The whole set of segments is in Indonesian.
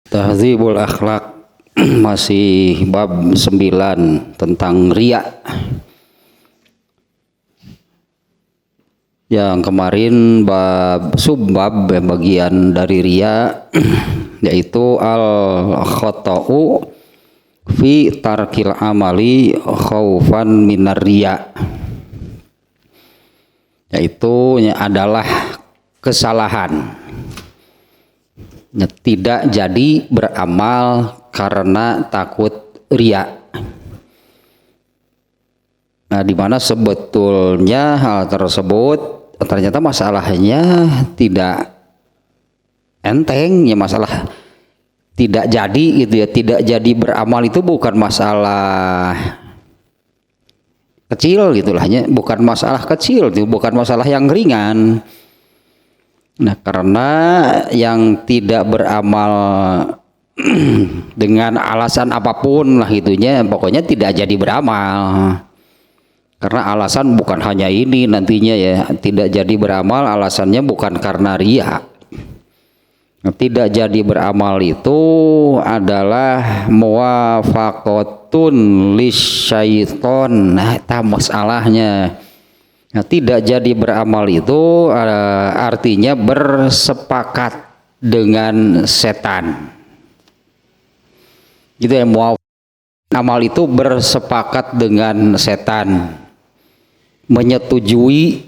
Tahdzibul Akhlak masih bab 9 tentang riya. Yang kemarin subbab bagian dari riya yaitu al-khata'u fi tarkil amali khaufan minar riya, yaitu adalah kesalahan tidak jadi beramal karena takut riya. Nah, di mana sebetulnya hal tersebut ternyata masalahnya tidak enteng, ya masalah tidak jadi gitu ya, tidak jadi beramal itu bukan masalah kecil gitulahnya, bukan masalah kecil, itu bukan masalah yang ringan. Nah, karena yang tidak beramal dengan alasan apapun lah gitunya, pokoknya tidak jadi beramal. Karena alasan bukan hanya ini nantinya ya, tidak jadi beramal alasannya bukan karena riya. Tidak jadi beramal itu adalah muwafaqatun lisyaiton. Nah, itu masalahnya. Nah, tidak jadi beramal itu artinya bersepakat dengan setan. Gitu ya, amal itu bersepakat dengan setan, menyetujui,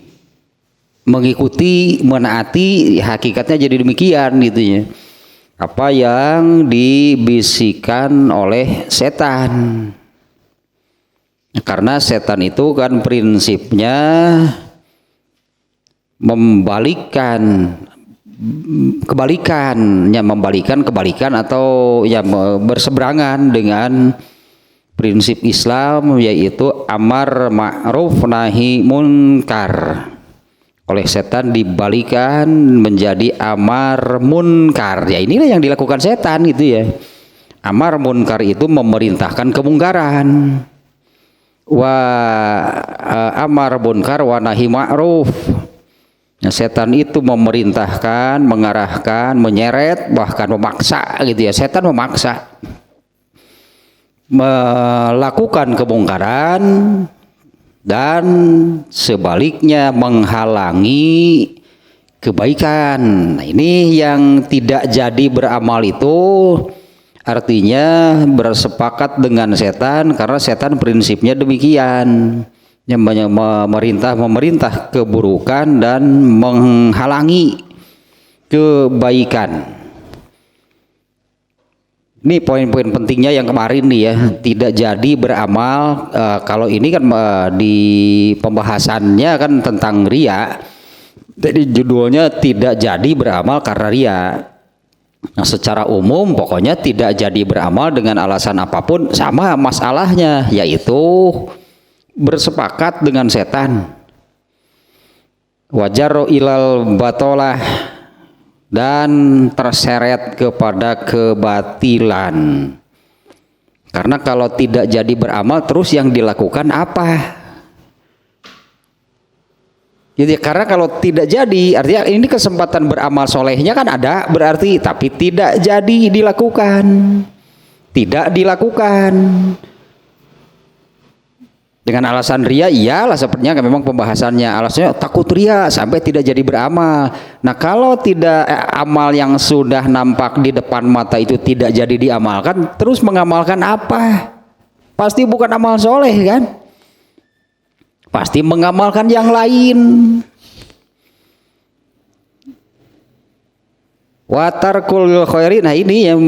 mengikuti, menaati, hakikatnya jadi demikian gitu ya. Apa yang dibisikkan oleh setan. Karena setan itu kan prinsipnya membalikan kebalikan atau ya berseberangan dengan prinsip Islam, yaitu amar ma'ruf nahi munkar. Oleh setan dibalikan menjadi amar munkar. Ya inilah yang dilakukan setan gitu ya. Amar munkar itu memerintahkan kemungkaran. Amar munkar wa nahi ma'ruf. Nah, setan itu memerintahkan, mengarahkan, menyeret, bahkan memaksa gitu ya. Setan memaksa melakukan kemungkaran dan sebaliknya menghalangi kebaikan. Nah, ini yang tidak jadi beramal itu artinya bersepakat dengan setan, karena setan prinsipnya demikian, yang memerintah keburukan dan menghalangi kebaikan. Ini poin-poin pentingnya yang kemarin nih ya, tidak jadi beramal. Kalau ini kan di pembahasannya kan tentang riya, jadi judulnya tidak jadi beramal karena riya. Nah, secara umum pokoknya tidak jadi beramal dengan alasan apapun sama masalahnya, yaitu bersepakat dengan setan. Wajar ilal batolah, dan terseret kepada kebatilan. Karena kalau tidak jadi beramal terus yang dilakukan apa? Jadi karena kalau tidak jadi artinya ini kesempatan beramal solehnya kan ada berarti, tapi tidak jadi dilakukan, tidak dilakukan dengan alasan riya. Iyalah sepertinya memang pembahasannya alasannya takut riya sampai tidak jadi beramal. Nah, kalau tidak amal yang sudah nampak di depan mata itu tidak jadi diamalkan, terus mengamalkan apa? Pasti bukan amal soleh kan? Pasti mengamalkan yang lain. Watarkul khairi. Nah, ini yang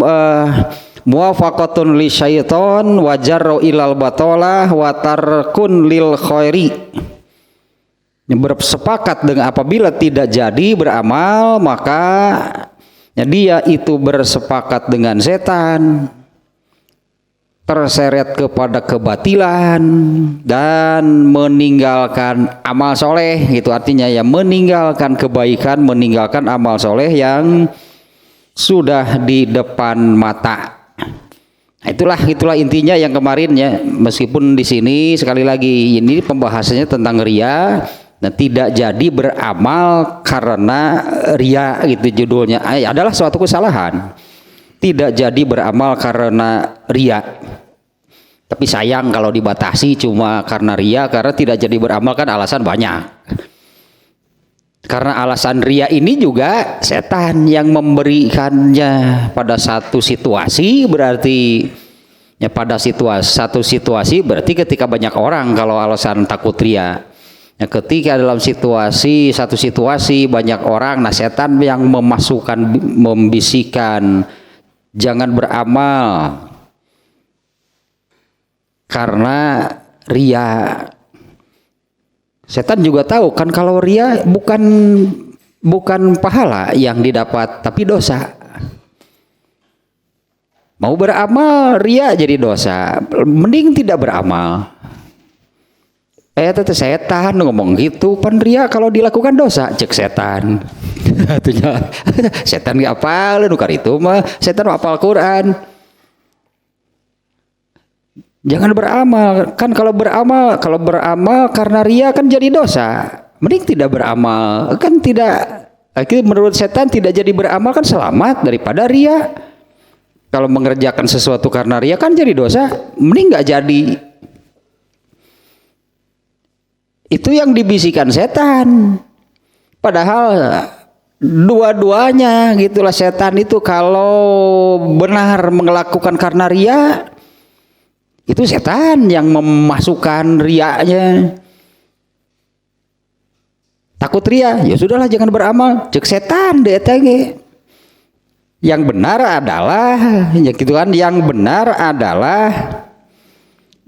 muwafaqatun li syaiton wajarru ilal batolah watarkun lil khairi. Bersepakat dengan apabila tidak jadi beramal, maka dia itu bersepakat dengan setan, terseret kepada kebatilan dan meninggalkan amal soleh. Itu artinya ya meninggalkan kebaikan, meninggalkan amal soleh yang sudah di depan mata. Itulah intinya yang kemarin ya. Meskipun di sini sekali lagi ini pembahasannya tentang riya, dan tidak jadi beramal karena riya gitu judulnya, adalah suatu kesalahan. tidak jadi beramal karena ria. Tapi sayang kalau dibatasi cuma karena ria, karena tidak jadi beramal kan alasan banyak. Karena alasan ria ini juga setan yang memberikannya pada satu situasi, berarti ya pada satu situasi berarti ketika banyak orang kalau alasan takut ria. Ya, ketika dalam satu situasi banyak orang, nah setan yang membisikkan jangan beramal karena ria. Setan juga tahu kan kalau ria bukan pahala yang didapat tapi dosa. Mau beramal ria jadi dosa, mending tidak beramal. Teteh setan ngomong gitu, pan ria kalau dilakukan dosa, cek setan. Artinya setan nggak apal, nukar itu mah setan apal Quran. Jangan beramal, kan kalau beramal karena ria kan jadi dosa. Mending tidak beramal, kan tidak. Menurut setan tidak jadi beramal kan selamat daripada ria. Kalau mengerjakan sesuatu karena ria kan jadi dosa, mending nggak jadi. Itu yang dibisikkan setan. Padahal dua-duanya gitulah, setan itu kalau benar melakukan karena ria, itu setan yang memasukkan riaknya. Takut ria, ya sudahlah jangan beramal, cek setan DTG. Yang benar adalah, ya gitu kan, yang benar adalah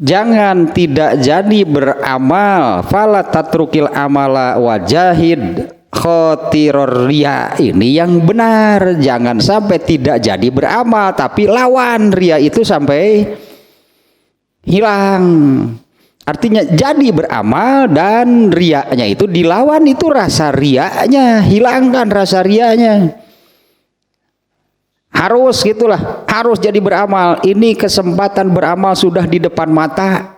jangan tidak jadi beramal, fala tatrukil amala wajahid khotiror ria. Ini yang benar, jangan sampai tidak jadi beramal tapi lawan ria itu sampai hilang. Artinya jadi beramal dan riaknya itu dilawan, itu rasa riaknya, hilangkan rasa riaknya. Harus gitulah, harus jadi beramal. Ini kesempatan beramal sudah di depan mata.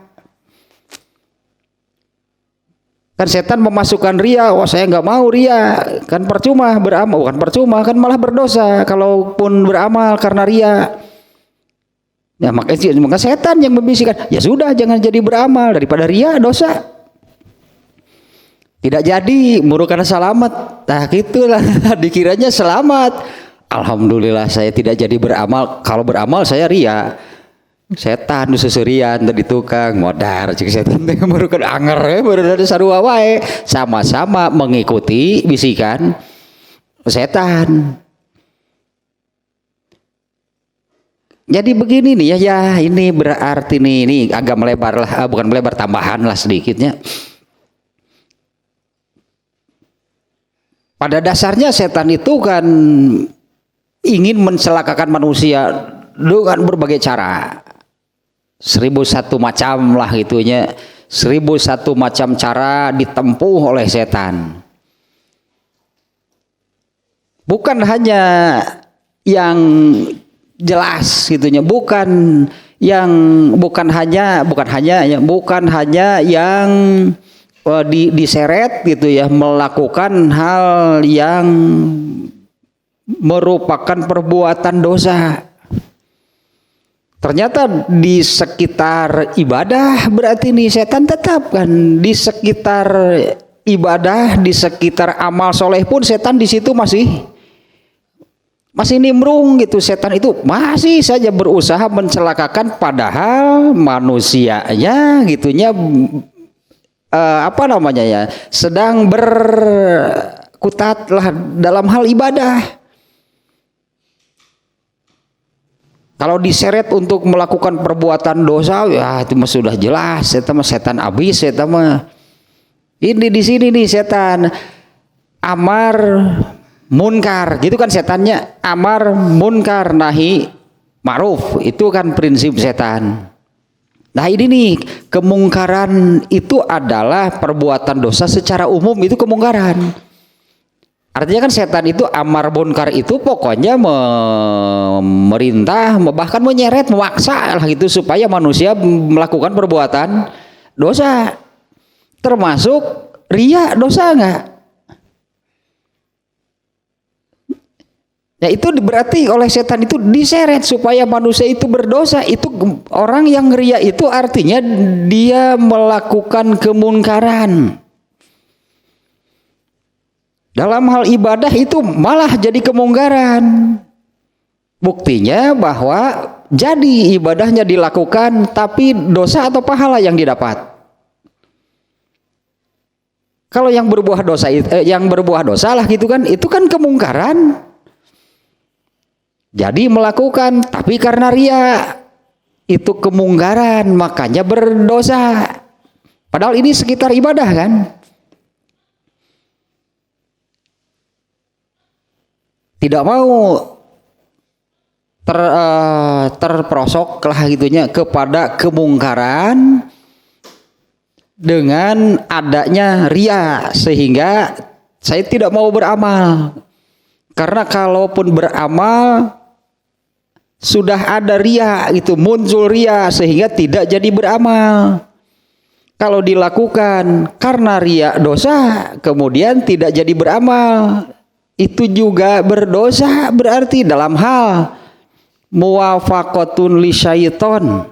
Kan setan memasukkan ria, wah saya nggak mau ria, kan percuma beramal, bukan percuma, kan malah berdosa kalaupun beramal karena ria. Ya maka setan yang membisikkan, ya sudah jangan jadi beramal daripada ria dosa. Tidak jadi, muru karena selamat. Nah gitulah, dikiranya selamat. Alhamdulillah saya tidak jadi beramal. Kalau beramal saya ria. Setan susurian tadi tukang modar cik setan teh merukan anger baru dari sarua wae, sama-sama mengikuti bisikan setan. Jadi begini nih ya ini berarti nih ini agak melebar lah, bukan melebar, tambahan lah sedikitnya. Pada dasarnya setan itu kan ingin mencelakakan manusia dengan berbagai cara. 1001 macam lah itunya, 1001 macam cara ditempuh oleh setan. Bukan hanya yang jelas gitunya, bukan hanya yang diseret gitu ya, melakukan hal yang merupakan perbuatan dosa. Ternyata di sekitar ibadah berarti nih setan tetap kan di sekitar ibadah, di sekitar amal soleh pun setan di situ masih nimbrung gitu. Setan itu masih saja berusaha mencelakakan, padahal manusianya gitunya sedang berkutat lah dalam hal ibadah. Kalau diseret untuk melakukan perbuatan dosa, ya itu mah sudah jelas, setan abis, ini di sini nih setan amar munkar, gitu kan setannya, amar munkar nahi ma'ruf, itu kan prinsip setan. Nah ini nih, kemungkaran itu adalah perbuatan dosa secara umum, itu kemungkaran. Artinya kan setan itu amar munkar itu pokoknya memerintah, bahkan menyeret, memaksa lah gitu supaya manusia melakukan perbuatan dosa. Termasuk ria dosa enggak? Ya itu berarti oleh setan itu diseret supaya manusia itu berdosa. Itu orang yang ria itu artinya dia melakukan kemunkaran. Dalam hal ibadah itu malah jadi kemungkaran. Buktinya bahwa jadi ibadahnya dilakukan tapi dosa atau pahala yang didapat. Kalau yang berbuah dosa lah gitu kan, itu kan kemungkaran. Jadi melakukan tapi karena ria itu kemungkaran, makanya berdosa. Padahal ini sekitar ibadah kan. Tidak mau terperosok lah gitunya kepada kemungkaran dengan adanya ria, sehingga saya tidak mau beramal. Karena kalaupun beramal sudah ada ria, itu muncul ria sehingga tidak jadi beramal. Kalau dilakukan karena ria dosa kemudian tidak jadi beramal, itu juga berdosa, berarti dalam hal muwafaqatun li syaiton.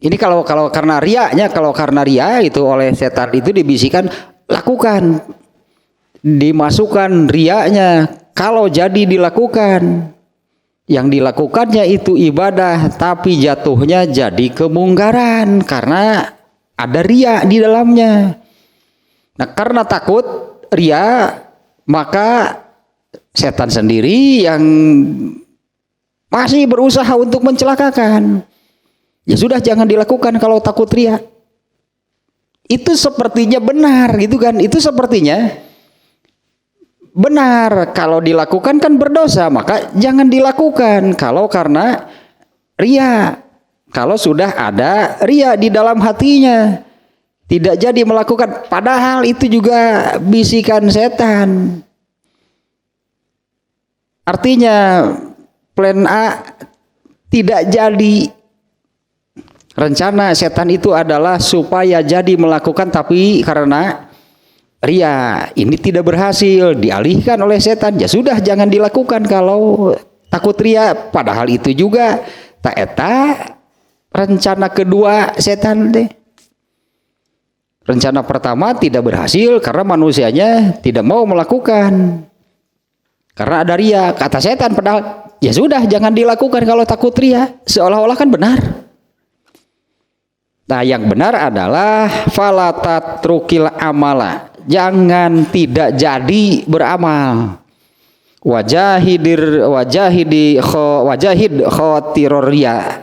Ini kalau karena riaknya, kalau karena ria itu oleh setan itu dibisikkan lakukan, dimasukkan riaknya. Kalau jadi dilakukan, yang dilakukannya itu ibadah tapi jatuhnya jadi kemungkaran karena ada ria di dalamnya. Nah, karena takut ria, maka setan sendiri yang masih berusaha untuk mencelakakan. Ya sudah, jangan dilakukan kalau takut ria. Itu sepertinya benar gitu kan. Itu sepertinya benar. Kalau dilakukan kan berdosa, maka jangan dilakukan kalau karena ria. Kalau sudah ada ria di dalam hatinya, tidak jadi melakukan. Padahal itu juga bisikan setan. Artinya plan A tidak jadi. Rencana setan itu adalah supaya jadi melakukan, tapi karena ria ini tidak berhasil, dialihkan oleh setan. Ya sudah, jangan dilakukan kalau takut ria. Padahal itu juga tak eta rencana kedua setan deh. Rencana pertama tidak berhasil karena manusianya tidak mau melakukan. Karena ada ria, kata setan. Padahal ya sudah, jangan dilakukan kalau takut ria. Seolah-olah kan benar. Nah, yang benar adalah falatatrukil amala. Jangan tidak jadi beramal. Wajahid khotiror ria.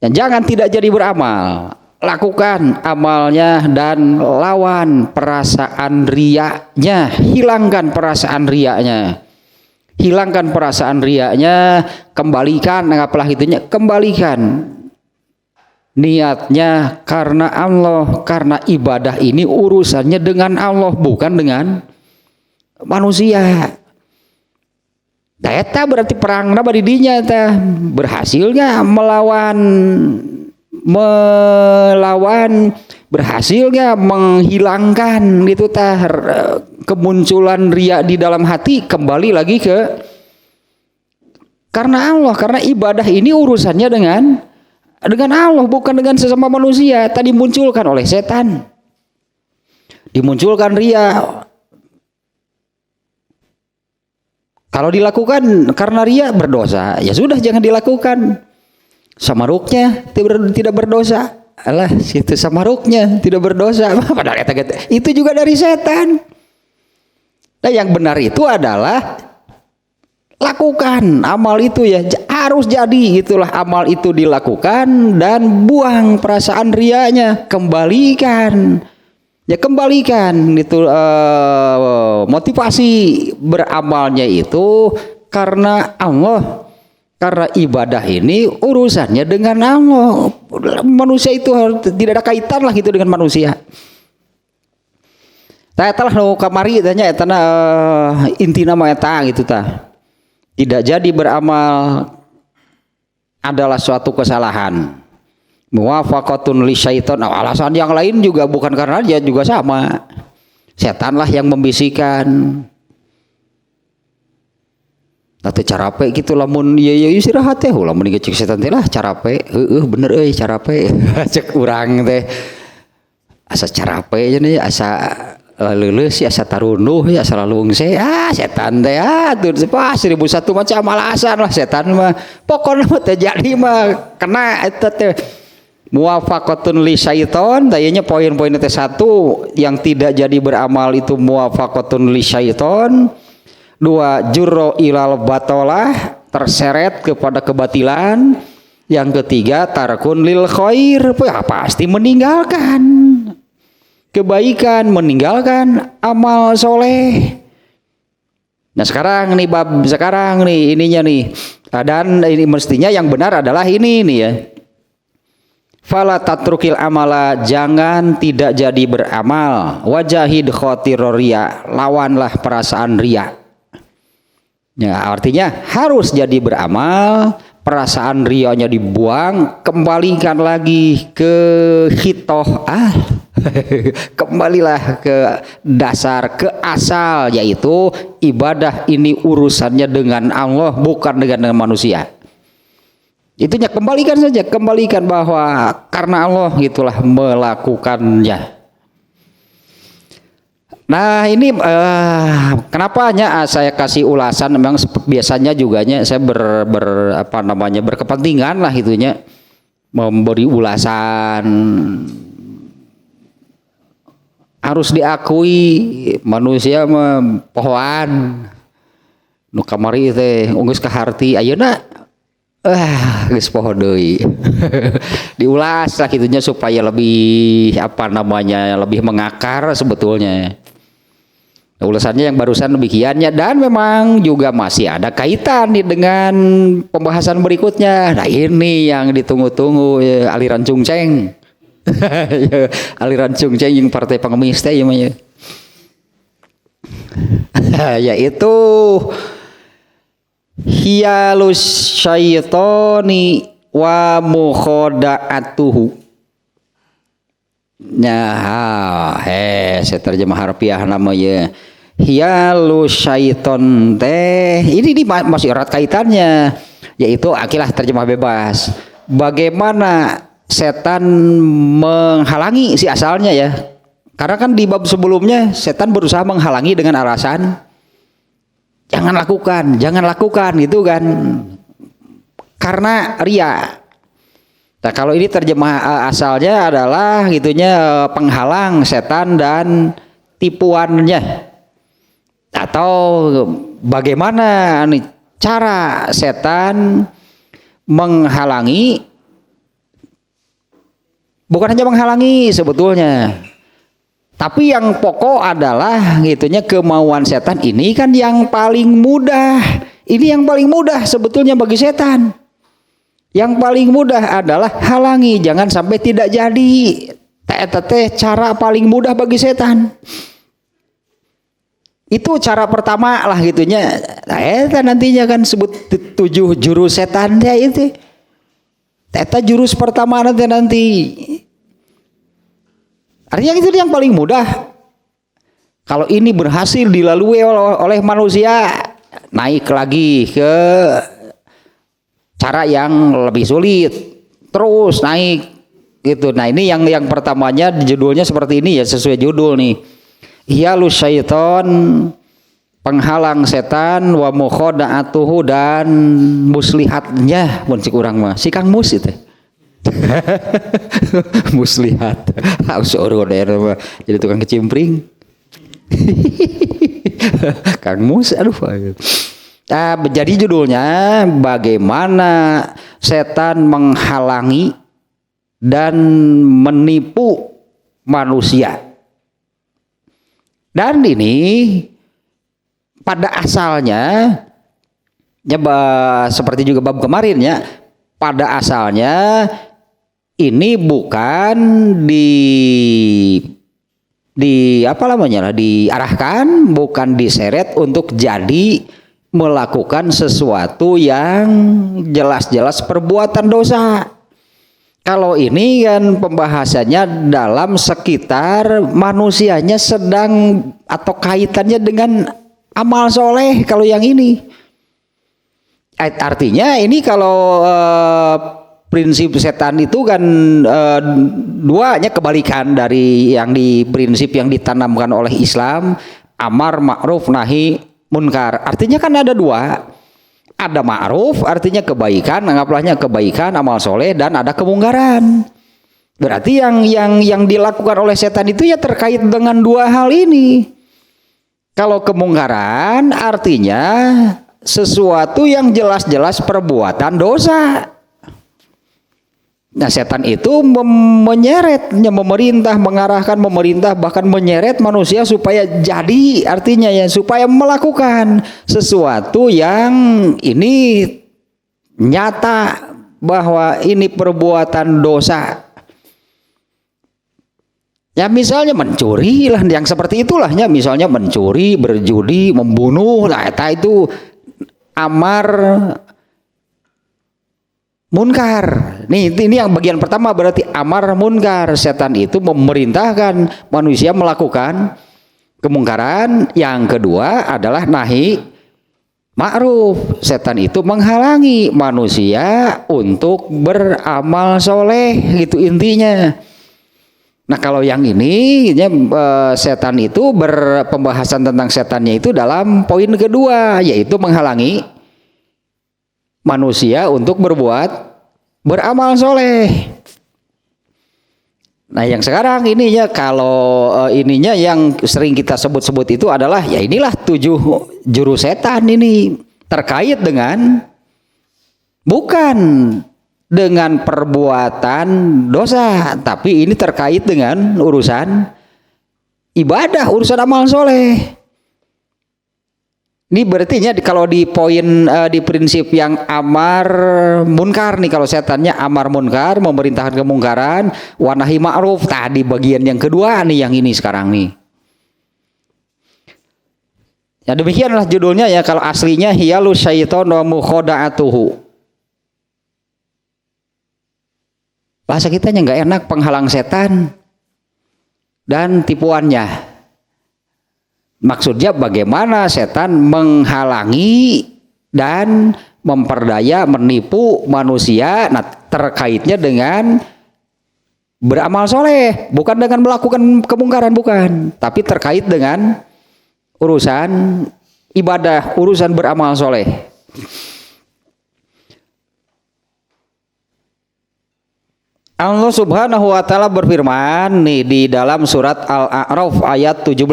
Dan jangan tidak jadi beramal. Lakukan amalnya dan lawan perasaan riaknya. Hilangkan perasaan riaknya. Hilangkan perasaan riaknya. Kembalikan, apalah itunya, kembalikan niatnya karena Allah. Karena ibadah ini urusannya dengan Allah, bukan dengan manusia. Eta berarti perang napa didinya eta berhasilnya melawan berhasilnya menghilangkan itu tah kemunculan ria di dalam hati. Kembali lagi ke karena Allah, karena ibadah ini urusannya dengan Allah, bukan dengan sesama manusia. Tadi munculkan oleh setan, dimunculkan ria. Kalau dilakukan karena ria berdosa, ya sudah jangan dilakukan. Samaruknya tidak berdosa. Alah, itu samaruknya tidak berdosa. Padahal itu juga dari setan. Nah, yang benar itu adalah lakukan amal itu, ya harus jadi itulah amal itu dilakukan dan buang perasaan rianya, kembalikan itu motivasi beramalnya itu karena Allah, karena ibadah ini urusannya dengan Allah. Manusia itu tidak ada kaitan lah gitu dengan manusia. Tah telah nu kamari tanya eta intina mah eta gitu tah. Tidak jadi beramal adalah suatu kesalahan. Muwafaqatun li syaiton. Nah, alasan yang lain juga bukan karena dia juga sama. Setanlah yang membisikkan. Tatu carape gitu lamun ieu istirahat teh ulah mun cek setan teh lah carape bener carape cek urang teh asa carape nya nih asa leuleus sih asa tarunduh ya asa lalungse setan teh tuh pas 1001 macam alasan lah setan mah pokona mah teh jadi mah kena eta teh muwafaqatun li syaiton tayanya poin-poin teh 1 yang tidak jadi beramal itu muwafaqatun li syaiton. 2 jurro ilal batolah terseret kepada kebatilan. Yang ketiga tarkun lil khair pasti meninggalkan kebaikan, meninggalkan amal soleh. Nah sekarang nih ininya nih dan ini mestinya yang benar adalah ini nih ya. Fala tatrukil amala jangan tidak jadi beramal wajahid khotiror riya lawanlah perasaan riya. Ya artinya harus jadi beramal perasaan riyanya dibuang kembalikan lagi ke hitoh kembalilah ke dasar ke asal yaitu ibadah ini urusannya dengan Allah bukan dengan manusia. Itunya kembalikan bahwa karena Allah gitulah melakukannya. Nah ini kenapanya saya kasih ulasan memang biasanya juganya saya berkepentingan lah itunya memberi ulasan. Harus diakui manusia mah pohoan nu kamari teh unggus ka harti ayeuna geus poho deui. Diulas lah gitunya supaya lebih lebih mengakar sebetulnya. Ulasannya yang barusan demikiannya dan memang juga masih ada kaitan nih dengan pembahasan berikutnya. Nah ini yang ditunggu-tunggu ya, aliran cungceng. Aliran cungceng yang partai pengemis teh ya yaitu hiyalus syaitoni wa mukhoda'atuhu. Nah, saya terjemah harfiah namanya hiyalus syaiton teh. Ini masih erat kaitannya, yaitu akilah terjemah bebas. Bagaimana setan menghalangi si asalnya ya? Karena kan di bab sebelumnya setan berusaha menghalangi dengan alasan jangan lakukan gitu kan karena ria. Nah kalau ini terjemah asalnya adalah gitunya penghalang setan dan tipuannya atau bagaimana nih cara setan menghalangi, bukan hanya menghalangi sebetulnya. Tapi yang pokok adalah gitunya kemauan setan ini kan yang paling mudah. Ini yang paling mudah sebetulnya bagi setan. Yang paling mudah adalah halangi jangan sampai tidak jadi. Teh cara paling mudah bagi setan. Itu cara pertama lah gitunya. Nah, nantinya kan sebut 7 jurus setan dia itu. Eta jurus pertama nanti. Artinya itu yang paling mudah. Kalau ini berhasil dilalui oleh manusia, naik lagi ke cara yang lebih sulit, terus naik gitu. Nah ini yang pertamanya judulnya seperti ini ya, sesuai judul nih. Hiyalus syaiton, penghalang setan, wa mukhoda'atuhu dan muslihatnya, mun cik urang mah si Kang Mus itu. Muslihat harus order mah jadi tukang kecimpring. Kang Mus aduh. Nah, jadi judulnya bagaimana setan menghalangi dan menipu manusia. Dan ini pada asalnya ya seperti juga bab kemarin ya, pada asalnya ini bukan diarahkan, bukan diseret untuk jadi melakukan sesuatu yang jelas-jelas perbuatan dosa. Kalau ini kan pembahasannya dalam sekitar manusianya sedang atau kaitannya dengan amal soleh. Kalau yang ini Artinya ini kalau prinsip setan itu kan duanya kebalikan dari yang di prinsip yang ditanamkan oleh Islam, amar ma'ruf nahi munkar. Artinya kan ada dua. Ada ma'ruf artinya kebaikan, anggaplah kebaikan, amal soleh, dan ada kemungkaran. Berarti yang dilakukan oleh setan itu ya terkait dengan dua hal ini. Kalau kemungkaran artinya sesuatu yang jelas-jelas perbuatan dosa. Nah, setan itu menyeretnya, mengarahkan memerintah, bahkan menyeret manusia supaya jadi, artinya ya supaya melakukan sesuatu yang ini nyata bahwa ini perbuatan dosa. Ya misalnya mencuri lah, yang seperti itulah ya, misalnya mencuri, berjudi, membunuh, lah itu amar munkar. Nih ini yang bagian pertama, berarti amar munkar. Setan itu memerintahkan manusia melakukan kemungkaran. Yang kedua adalah nahi ma'ruf. Setan itu menghalangi manusia untuk beramal soleh, gitu intinya. Nah kalau yang ini setan itu pembahasan tentang setannya itu dalam poin kedua, yaitu menghalangi manusia untuk beramal soleh. Nah yang sekarang ininya, kalau ininya yang sering kita sebut-sebut itu adalah ya inilah 7 jurus setan ini, terkait dengan bukan dengan perbuatan dosa, tapi ini terkait dengan urusan ibadah, urusan amal soleh. Ini berarti kalau di poin di prinsip yang amar munkar nih, kalau setannya amar munkar, memerintahkan kemungkaran, wa nahi ma'ruf. Tadi bagian yang kedua nih, yang ini sekarang nih. Ya demikianlah judulnya ya, kalau aslinya hiyalu syaiton wa mukhoda'atuhu. Bahasa kitanya nggak enak, penghalang setan dan tipuannya. Maksudnya bagaimana setan menghalangi dan memperdaya, menipu manusia. Nah terkaitnya dengan beramal soleh, bukan dengan melakukan kemungkaran, bukan, tapi terkait dengan urusan ibadah, urusan beramal soleh. Allah Subhanahu wa taala berfirman nih di dalam surat Al-A'raf ayat 17.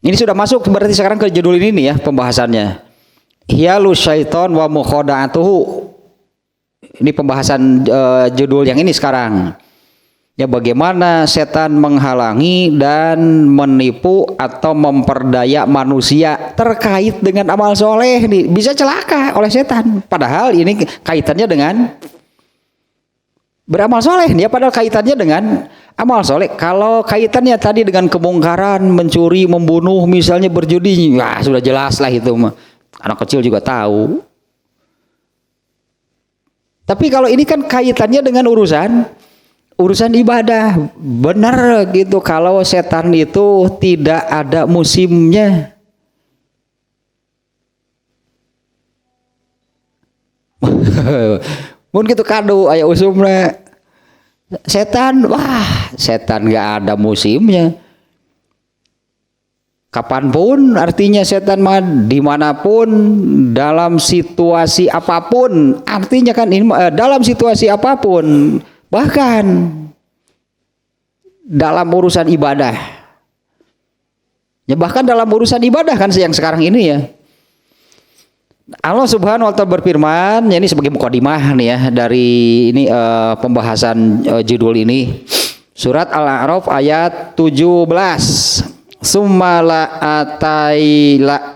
Ini sudah masuk berarti sekarang ke judul ini nih ya pembahasannya. Hiyalu syaiton wa mukhoda'atuhu. Ini pembahasan judul yang ini sekarang. Ya bagaimana setan menghalangi dan menipu atau memperdaya manusia terkait dengan amal soleh nih, bisa celaka oleh setan. Padahal ini kaitannya dengan beramal soleh, dia padahal kaitannya dengan amal soleh. Kalau kaitannya tadi dengan kemungkaran, mencuri, membunuh, misalnya berjudi, wah sudah jelas lah itu mah. Anak kecil juga tahu. Tapi kalau ini kan kaitannya dengan urusan ibadah, benar gitu. Kalau setan itu tidak ada musimnya. Mungkin gitu kado aya usumna setan, wah setan nggak ada musimnya. Kapanpun, artinya setan mah dimanapun, dalam situasi apapun, artinya kan ini dalam situasi apapun, bahkan dalam urusan ibadah. Ya bahkan dalam urusan ibadah kan yang sekarang ini ya. Allah Subhanahu wa taala berfirman, ya ini sebagai mukadimah nih ya dari ini pembahasan judul ini. Surat Al-A'raf ayat 17. Summa la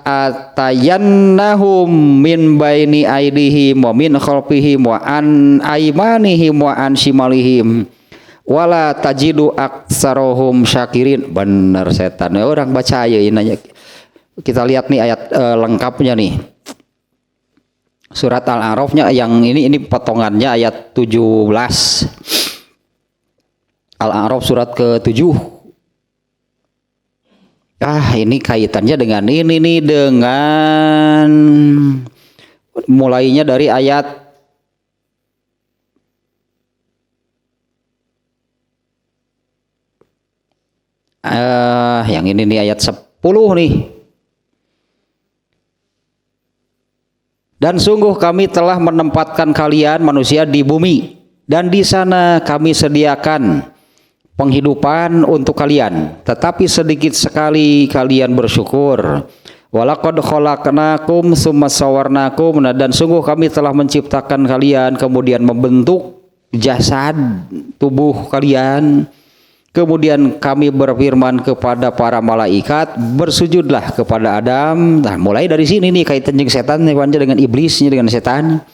atayannahum min baini aidihim wa min khalfihim wa an aymanihim wa an shimalihim wala tajidu aksarohum syakirin. Bener setan orang baca ya ini. Kita lihat nih ayat lengkapnya nih. Surat Al-A'rafnya yang ini potongannya ayat 17. Al-A'raf surat ke-7. Ini kaitannya dengan ini nih, dengan mulainya dari ayat yang ini nih ayat 10 nih. Dan sungguh kami telah menempatkan kalian manusia di bumi, dan di sana kami sediakan penghidupan untuk kalian, tetapi sedikit sekali kalian bersyukur. Walaqad khalaqnakum tsumma sawwarnakum, dan sungguh kami telah menciptakan kalian kemudian membentuk jasad tubuh kalian. Kemudian kami berfirman kepada para malaikat, bersujudlah kepada Adam. Nah, mulai dari sini nih kaitan dengan setan nih, dengan iblisnya, dengan setan.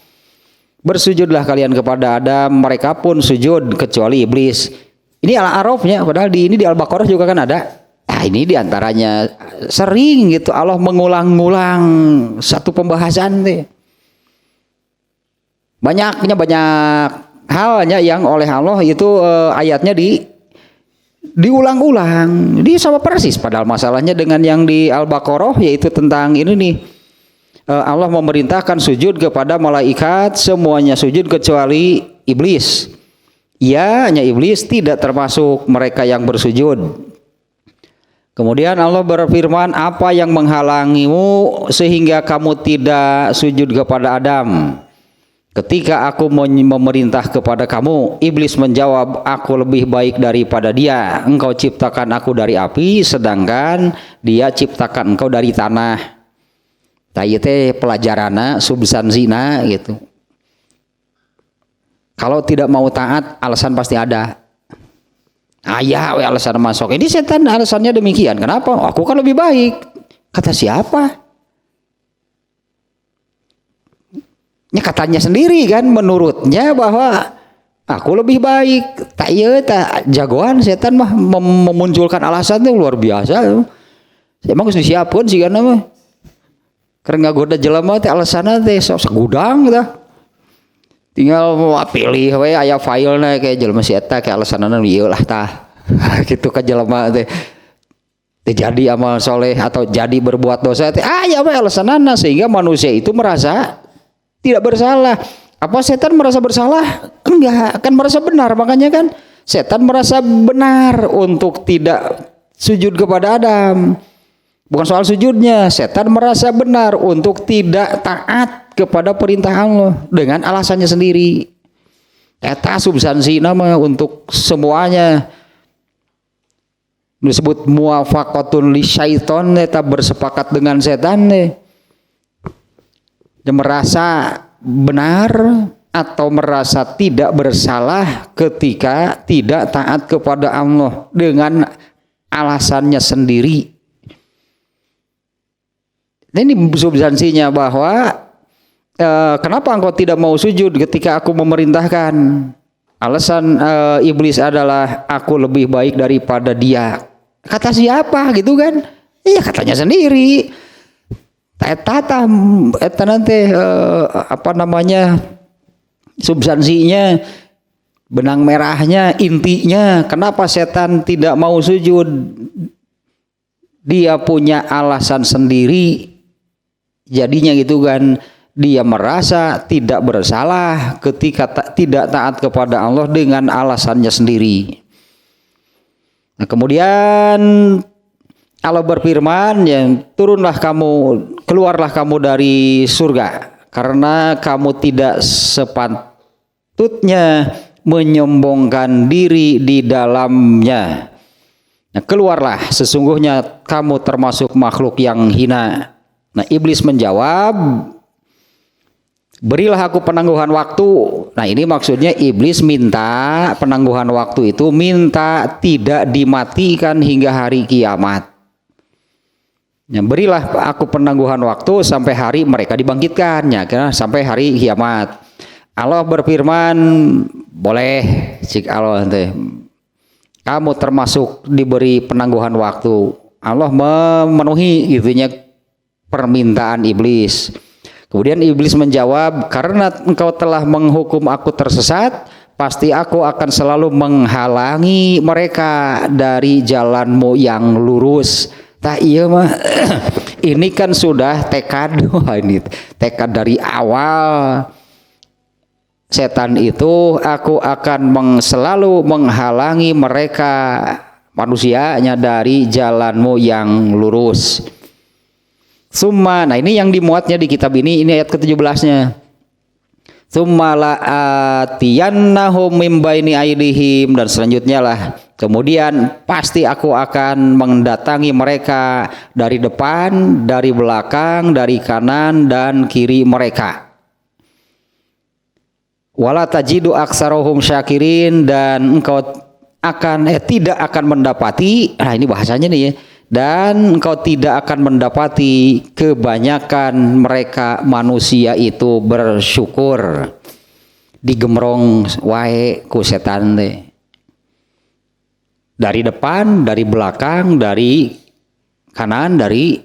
Bersujudlah kalian kepada Adam, mereka pun sujud kecuali iblis. Ini Al-A'rafnya, padahal ini di Al-Baqarah juga kan ada. Nah, ini diantaranya sering gitu Allah mengulang-ulang satu pembahasan nih. Banyak halnya yang oleh Allah itu ayatnya diulang-ulang, dia sama persis. Padahal masalahnya dengan yang di Al-Baqarah yaitu tentang ini nih, Allah memerintahkan sujud kepada malaikat, semuanya sujud kecuali iblis. Ya, hanya iblis tidak termasuk mereka yang bersujud. Kemudian Allah berfirman, apa yang menghalangimu sehingga kamu tidak sujud kepada Adam ketika aku memerintah kepada kamu? Iblis menjawab, aku lebih baik daripada dia. Engkau ciptakan aku dari api, sedangkan dia ciptakan engkau dari tanah. Tadi teh pelajarana substansina gitu. Kalau tidak mau taat, alasan pasti ada. Ayah, alasan masuk. Ini setan alasannya demikian. Kenapa? Aku kan lebih baik. Kata siapa? Ya katanya sendiri kan, menurutnya bahwa aku lebih baik. Tak iya, tak jagoan setan mah memunculkan alasan itu luar biasa. Emang harus disiapkan sih karena mah. Karena ngagoda jelema teh alasanna teh sok segudang tah. Tinggal mau pilih we aya filenya kayak jelema si eta kayak alasanna ieu lah tah. Gitu ka jelema teh. Jadi amal soleh atau jadi berbuat dosa teh aya we alasanna, sehingga manusia itu merasa tidak bersalah. Apa setan merasa bersalah? Enggak, kan merasa benar. Makanya kan setan merasa benar untuk tidak sujud kepada Adam. Bukan soal sujudnya, setan merasa benar untuk tidak taat kepada perintah Allah dengan alasannya sendiri. Eta substansi nama untuk semuanya. Disebut muwafaqatun li syaiton, eta bersepakat dengan setan nih. Dia merasa benar atau merasa tidak bersalah ketika tidak taat kepada Allah dengan alasannya sendiri. Ini substansinya bahwa kenapa engkau tidak mau sujud ketika aku memerintahkan? Alasan iblis adalah aku lebih baik daripada dia. Kata siapa gitu kan? Iya katanya sendiri. Eta nanti apa namanya substansinya, benang merahnya, intinya kenapa setan tidak mau sujud? Dia punya alasan sendiri. Jadinya gitu kan, dia merasa tidak bersalah ketika tidak taat kepada Allah dengan alasannya sendiri. Nah, kemudian Allah berfirman, ya, keluarlah kamu dari surga karena kamu tidak sepatutnya menyombongkan diri di dalamnya. Nah, keluarlah, sesungguhnya kamu termasuk makhluk yang hina. Nah, iblis menjawab, berilah aku penangguhan waktu. Nah, ini maksudnya iblis minta penangguhan waktu itu, minta tidak dimatikan hingga hari kiamat. Ya, berilah aku penangguhan waktu sampai hari mereka dibangkitkan, ya, sampai hari kiamat. Allah berfirman, boleh jika Allah kamu termasuk diberi penangguhan waktu. Allah memenuhi itunya permintaan iblis. Kemudian iblis menjawab, karena engkau telah menghukum aku tersesat, pasti aku akan selalu menghalangi mereka dari jalanmu yang lurus. Tah iya mah ini kan sudah tekad. Wah, ini tekad dari awal. Setan itu aku akan selalu menghalangi mereka manusianya dari jalanmu yang lurus. Summa, nah ini yang dimuatnya di kitab ini ayat ke-17-nya. Summa la'atiyannahum mim baini aydihim, dan selanjutnya lah kemudian pasti aku akan mendatangi mereka dari depan, dari belakang, dari kanan dan kiri mereka. Wala tajidu aksarohum syakirin, dan engkau akan tidak akan mendapati, nah ini bahasanya nih ya, dan engkau tidak akan mendapati kebanyakan mereka manusia itu bersyukur. Digemrong wae ku setan teh. Dari depan, dari belakang, dari kanan, dari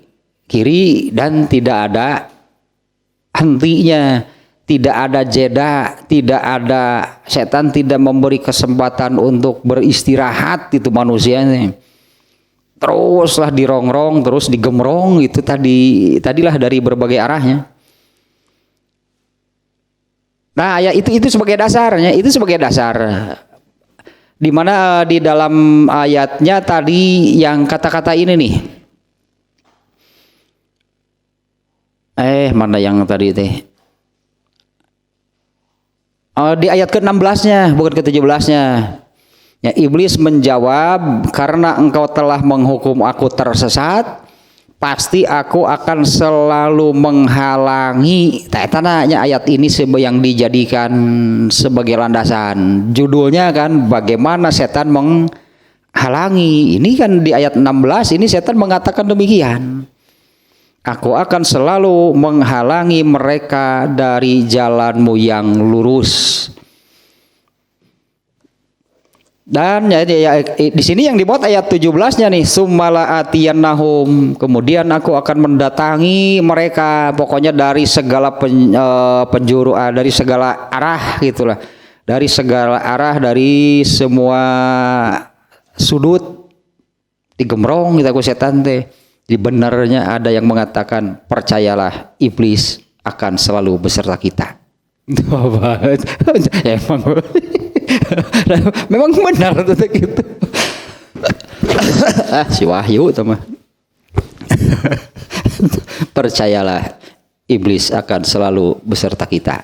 kiri, dan tidak ada hentinya, tidak ada jeda, tidak ada, setan tidak memberi kesempatan untuk beristirahat itu manusianya. Teruslah dirongrong, terus digemrong, itu tadilah dari berbagai arahnya. Nah, ya itu sebagai dasarnya, itu sebagai dasar. Di mana di dalam ayatnya tadi yang kata-kata ini nih. Mana yang tadi teh? Di ayat ke-16-nya, bukan ke-17-nya. Ya, iblis menjawab, karena engkau telah menghukum aku tersesat, pasti aku akan selalu menghalangi. Tanya ayat ini yang dijadikan sebagai landasan. Judulnya kan bagaimana setan menghalangi. Ini kan di ayat 16 ini setan mengatakan demikian. Aku akan selalu menghalangi mereka dari jalanmu yang lurus. Dan ya, di sini yang dibuat ayat 17-nya nih, summala atiyannahum, kemudian aku akan mendatangi mereka, pokoknya dari segala penjuru, dari segala arah gitulah. Dari segala arah, dari semua sudut digemrong kita ku setan teh. Di benarnya ada yang mengatakan, percayalah iblis akan selalu beserta kita. Emang memang benar tuh gitu. Si Wahyu teman. Percayalah iblis akan selalu beserta kita.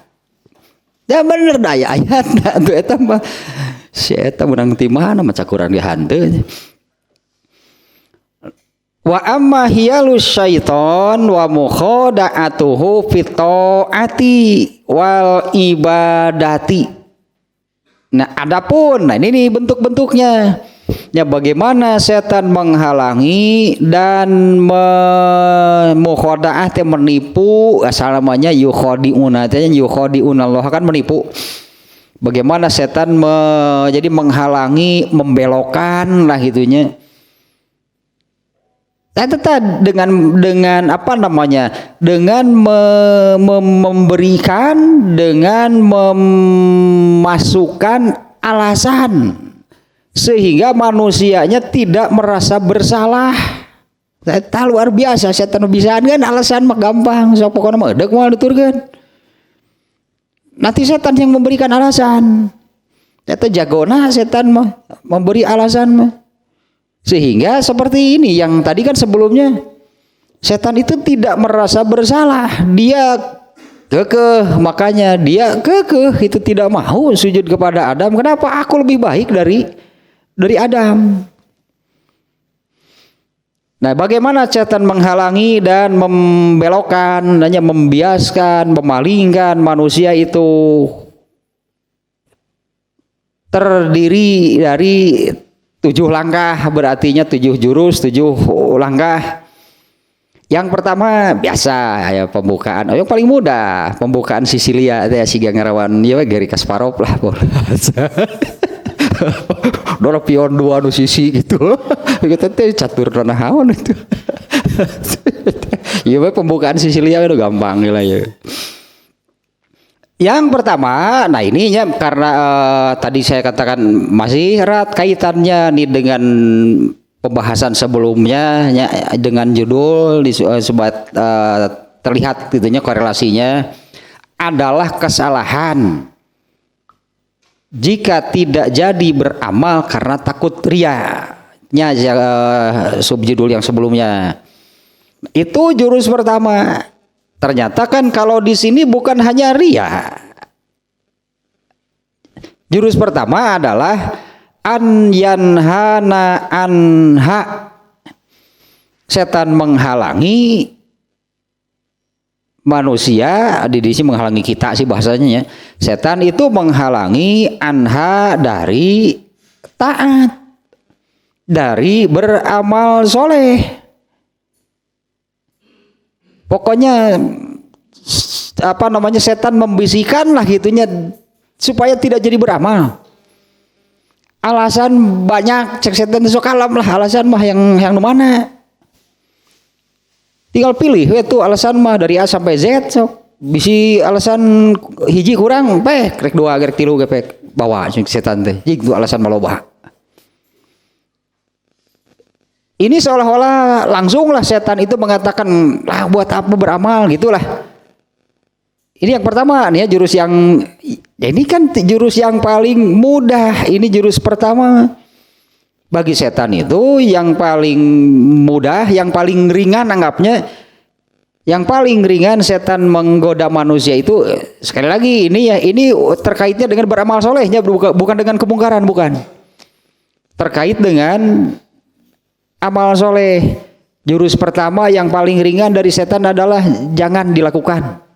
Ya bener dah ya ayat tuh eta mah. Si eta menang ti mana maca Quran di hanteu. Wa amma hiyalus syaiton wa mukhada'atuhu fit taati wal ibadati. Nah, adapun ini nih bentuk-bentuknya. Ya, bagaimana setan menghalangi dan mukhada'ah teh menipu, asal namanya yukhadi'una teh yukhadi'una Allah kan menipu. Bagaimana setan jadi menghalangi, membelokkan lah gitunya. Dengan apa namanya, dengan memberikan, dengan memasukkan alasan sehingga manusianya tidak merasa bersalah. Eta luar biasa setan bisaan kan alasan mah gampang, sok pokona mah deuk moal nuturkeun. Nanti setan yang memberikan alasan. Eta jagona setan mah memberi alasan mah. Sehingga seperti ini yang tadi kan sebelumnya, setan itu tidak merasa bersalah, dia kekeh, makanya dia kekeh itu tidak mau sujud kepada Adam. Kenapa? Aku lebih baik dari Adam. Nah, bagaimana setan menghalangi dan membelokkan, hanya membiaskan, memalingkan manusia itu terdiri dari 7 langkah, berartinya 7 jurus, 7 langkah. Yang pertama biasa ya pembukaan. Yang paling mudah pembukaan Sisilia teh siga ngarawan ya Garry Kasparov lah. Dora pion 2 nu sisi gitu. Kita teh catur nahaon itu. Ya pembukaan Sisilia itu gampang lah ya. Yang pertama, nah ininya karena tadi saya katakan masih erat kaitannya nih dengan pembahasan sebelumnya ya, dengan judul terlihat gitunya korelasinya adalah kesalahan jika tidak jadi beramal karena takut ria-nya, subjudul yang sebelumnya. Itu jurus pertama. Ternyata kan kalau di sini bukan hanya ria. Jurus pertama adalah an yanhana anha. Setan menghalangi manusia, di sini menghalangi kita sih bahasanya ya. Setan itu menghalangi anha dari taat, dari beramal soleh. Pokoknya setan membisikkan lah gitunya supaya tidak jadi beramal. Alasan banyak, cek setan itu kalam lah, alasan mah yang mana. Tinggal pilih itu alasan mah dari A sampai Z sok. Bisi alasan hiji kurang, rek 2 rek 3 gepek bawa setan teh. Itu alasan maloba. Ini seolah-olah langsung lah setan itu mengatakan, lah buat apa beramal gitulah. Ini yang pertama nih ya, jurus yang ini kan jurus yang paling mudah. Ini jurus pertama bagi setan itu yang paling mudah, yang paling ringan anggapnya. Yang paling ringan setan menggoda manusia itu sekali lagi ini terkaitnya dengan beramal solehnya, bukan dengan kemungkaran, bukan. Terkait dengan amal soleh. Jurus pertama yang paling ringan dari setan adalah jangan dilakukan.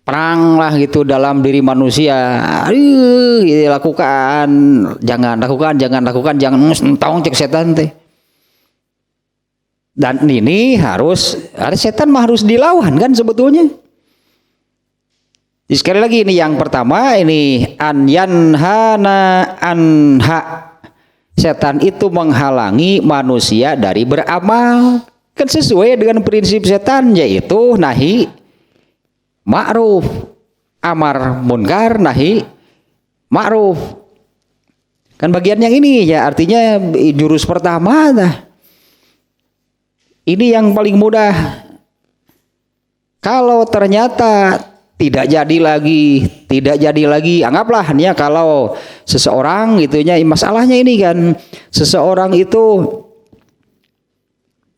Perang lah gitu dalam diri manusia. Lakukan, jangan lakukan, jangan entong cek setan teh. Dan ini harus setan mah harus dilawan kan sebetulnya. Jadi sekali lagi ini yang pertama ini an yanhana anha. Setan itu menghalangi manusia dari beramal. Kan sesuai dengan prinsip setan yaitu nahi ma'ruf, amar munkar, nahi ma'ruf. Kan bagian yang ini ya artinya jurus pertama dah. Ini yang paling mudah. Kalau ternyata tidak jadi lagi, anggaplah nih ya kalau seseorang gitunya, masalahnya ini kan seseorang itu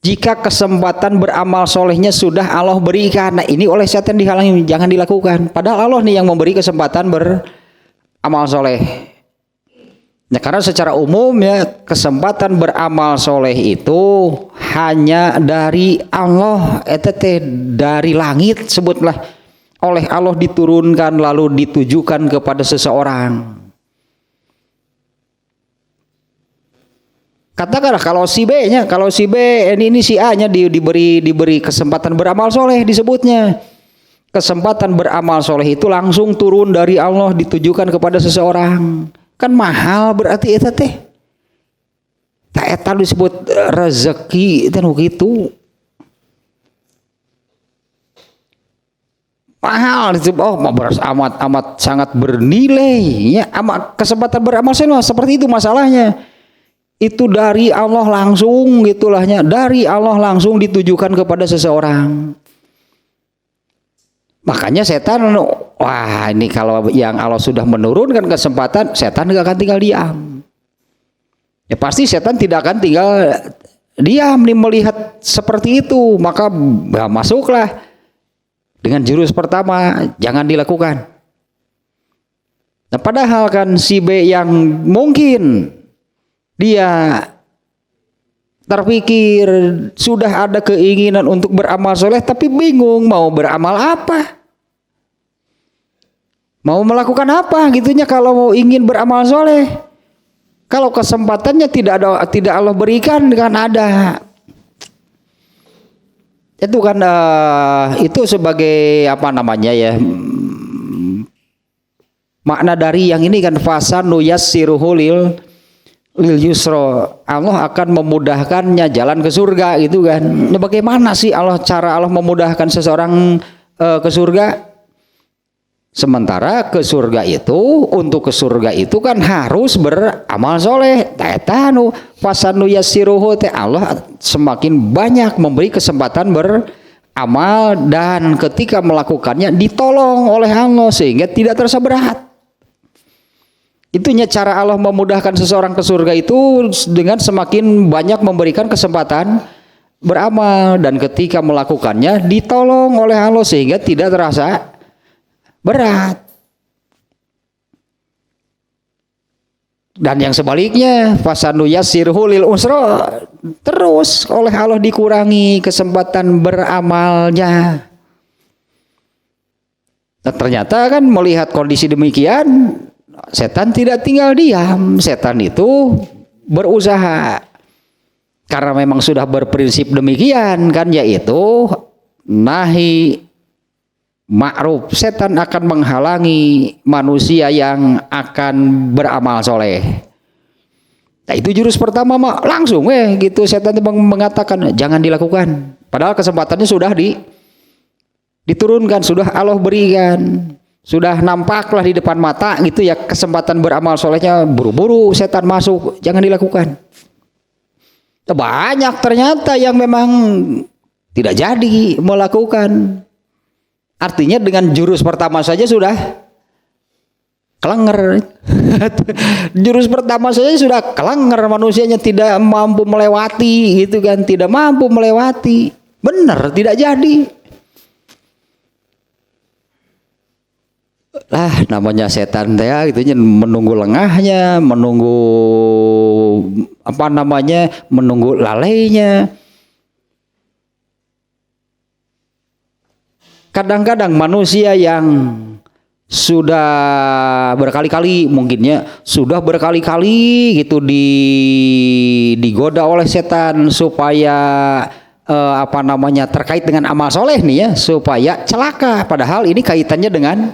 jika kesempatan beramal solehnya sudah Allah berikan, nah ini oleh setan dihalangi, jangan dilakukan. Padahal Allah nih yang memberi kesempatan beramal soleh. Nah, karena secara umum ya kesempatan beramal soleh itu hanya dari Allah, dari langit sebutlah, oleh Allah diturunkan lalu ditujukan kepada seseorang. Katakanlah kalau si B ini si A nya diberi kesempatan beramal soleh disebutnya. Kesempatan beramal soleh itu langsung turun dari Allah ditujukan kepada seseorang. Kan mahal berarti eta teh. Tak eta disebut rezeki dan begitu. Mahal disebut amat sangat bernilai ya, kesempatan beramal soleh seperti itu masalahnya. Itu dari Allah langsung gitulahnya, dari Allah langsung ditujukan kepada seseorang. Makanya setan, wah ini kalau yang Allah sudah menurunkan kesempatan, setan gak akan tinggal diam. Ya pasti setan tidak akan tinggal diam nih melihat seperti itu. Maka ya, masuklah dengan jurus pertama, jangan dilakukan. Nah padahal kan si B yang mungkin dia terpikir sudah ada keinginan untuk beramal soleh tapi bingung mau beramal apa. Mau melakukan apa gitunya kalau mau ingin beramal soleh. Kalau kesempatannya tidak Allah berikan kan ada. Itu kan itu sebagai apa namanya ya. Makna dari yang ini kan fasanu yassiruhu lil yusra. Allah akan memudahkannya jalan ke surga gitu kan. Nah, bagaimana sih cara Allah memudahkan seseorang ke surga? Sementara ke surga itu, untuk ke surga itu kan harus beramal soleh. Taetanu fasanu yasiruhu teh Allah semakin banyak memberi kesempatan beramal dan ketika melakukannya ditolong oleh Allah sehingga tidak terasa berat. Itunya cara Allah memudahkan seseorang ke surga itu dengan semakin banyak memberikan kesempatan beramal dan ketika melakukannya ditolong oleh Allah sehingga tidak terasa berat. Dan yang sebaliknya fasanu yassirhu lil usra, terus oleh Allah dikurangi kesempatan beramalnya. Nah, ternyata kan melihat kondisi demikian, setan tidak tinggal diam. Setan itu berusaha karena memang sudah berprinsip demikian kan, yaitu nahi ma'ruf. Setan akan menghalangi manusia yang akan beramal soleh. Nah itu jurus pertama mah langsung gitu setan mengatakan jangan dilakukan. Padahal kesempatannya sudah diturunkan, sudah Allah berikan, sudah nampaklah di depan mata gitu ya kesempatan beramal solehnya, buru-buru setan masuk, jangan dilakukan. Banyak ternyata yang memang tidak jadi melakukan. Artinya dengan jurus pertama saja sudah kelenger. Jurus pertama saja sudah kelenger, manusianya tidak mampu melewati gitu kan, tidak mampu melewati. Benar, tidak jadi. Lah namanya setan teh gitu menunggu lengahnya, menunggu menunggu lalainya. Kadang-kadang manusia yang sudah berkali-kali mungkinnya sudah berkali-kali gitu digoda oleh setan supaya terkait dengan amal soleh nih ya, supaya celaka, padahal ini kaitannya dengan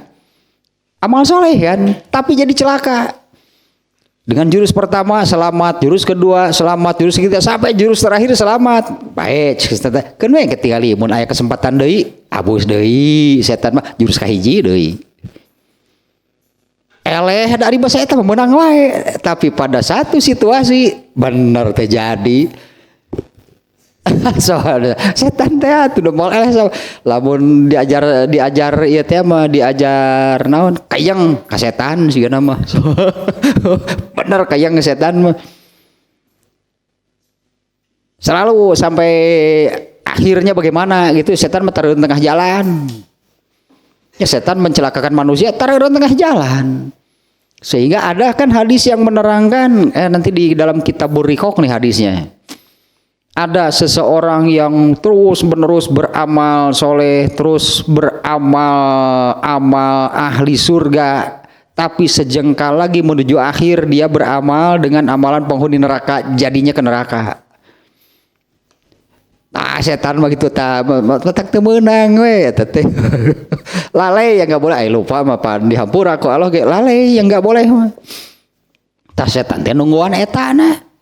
amal soleh kan, tapi jadi celaka. Dengan jurus pertama selamat, jurus kedua selamat, jurus ketiga sampai jurus terakhir selamat. Baik, kenapa yang ketinggali mun aya kesempatan deui, abus deui setan mah jurus kahiji deui. Eleh dari bahasa eta menang wae, tapi pada satu situasi bener terjadi. Soalnya setan teh tuh moal eleh lamun diajar ieu teh mah diajar naon kayang ka setan sigana mah. Bener kayang ke setan mah. Selalu sampai akhirnya bagaimana gitu setan mah taruh tengah jalan. Ya setan mencelakakan manusia taruh tengah jalan. Sehingga ada kan hadis yang menerangkan nanti di dalam kitab Burriqoq nih hadisnya. Ada seseorang yang terus menerus beramal soleh, terus beramal amal ahli surga, tapi sejengkal lagi menuju akhir dia beramal dengan amalan penghuni neraka, jadinya ke neraka. Nah setan mah gitu tak temenang teh. Lalai yang nggak boleh, lupa mah pan dihampura ku Allah ge lalai yang nggak boleh mah. Tah setan teh nungguan etana.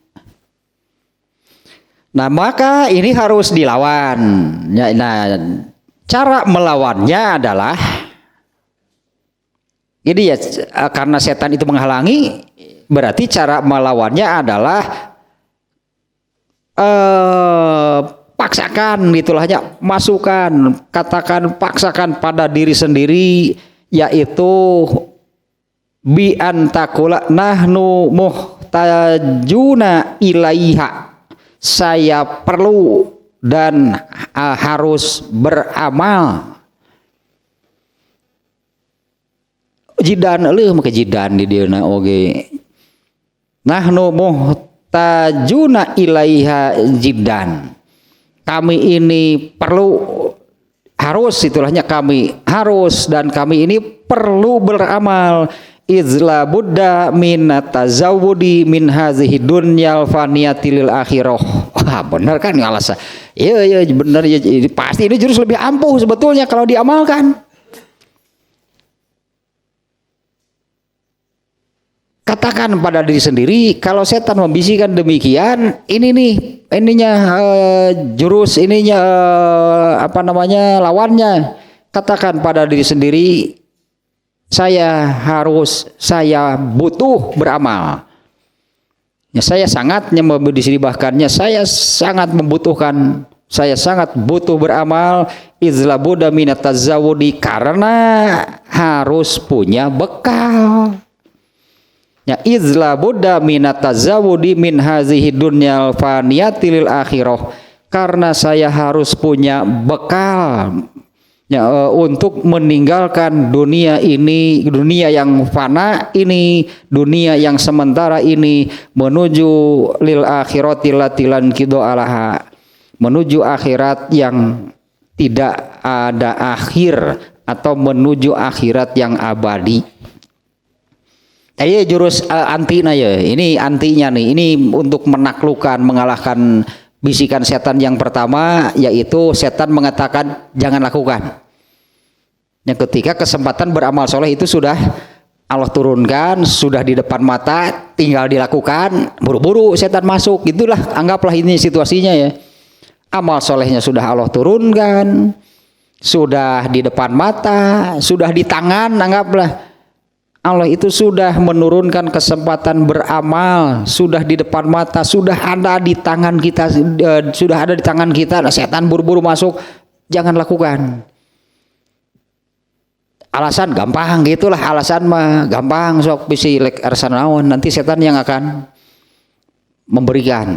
Nah maka ini harus dilawan. Nah cara melawannya adalah ini ya, karena setan itu menghalangi, berarti cara melawannya adalah paksakan gitulahnya, masukkan, katakan paksakan pada diri sendiri, yaitu bi antakula nahnu muhtajuna ilaiha, saya perlu dan harus beramal. Jidan leuh make jidan di dieuna oge. Nahnu muhtajuna ilaiha jidan. Kami ini perlu, harus itulahnya, kami harus dan kami ini perlu beramal. Izla buddha min tazawudi min hazihi dunyal faniyati lil akhirah. Wah benar kan alasan. Iya benar ya, pasti ini jurus lebih ampuh sebetulnya kalau diamalkan. Katakan pada diri sendiri, kalau setan membisikkan demikian, ini nih jurus lawannya. Katakan pada diri sendiri, saya butuh beramal. Ya, saya sangatnya di sini bahkannya saya sangat membutuhkan, saya sangat butuh beramal izlabuda minat tazawudi, karena harus punya bekal. Ya, izlabuda minat tazawudi min hazihi dunyal faniyatil akhirah, karena saya harus punya bekal ya, untuk meninggalkan dunia ini, dunia yang fana ini, dunia yang sementara ini, menuju lil akhirati latilan kido alaha, menuju akhirat yang tidak ada akhir, atau menuju akhirat yang abadi. Jurus antina ya, ini antinya nih, ini untuk menaklukkan, mengalahkan bisikan setan yang pertama, yaitu setan mengatakan jangan lakukan. Yang ketika kesempatan beramal soleh itu sudah Allah turunkan, sudah di depan mata, tinggal dilakukan, buru-buru setan masuk. Itulah, anggaplah ini situasinya ya. Amal solehnya sudah Allah turunkan, sudah di depan mata, sudah di tangan, anggaplah. Allah itu sudah menurunkan kesempatan beramal, sudah di depan mata, sudah ada di tangan kita, sudah ada di tangan kita. Nah, setan buru-buru masuk, jangan lakukan. Alasan gampang, gitulah alasan mah gampang, sok bisi lek arsan naon, nanti setan yang akan memberikan.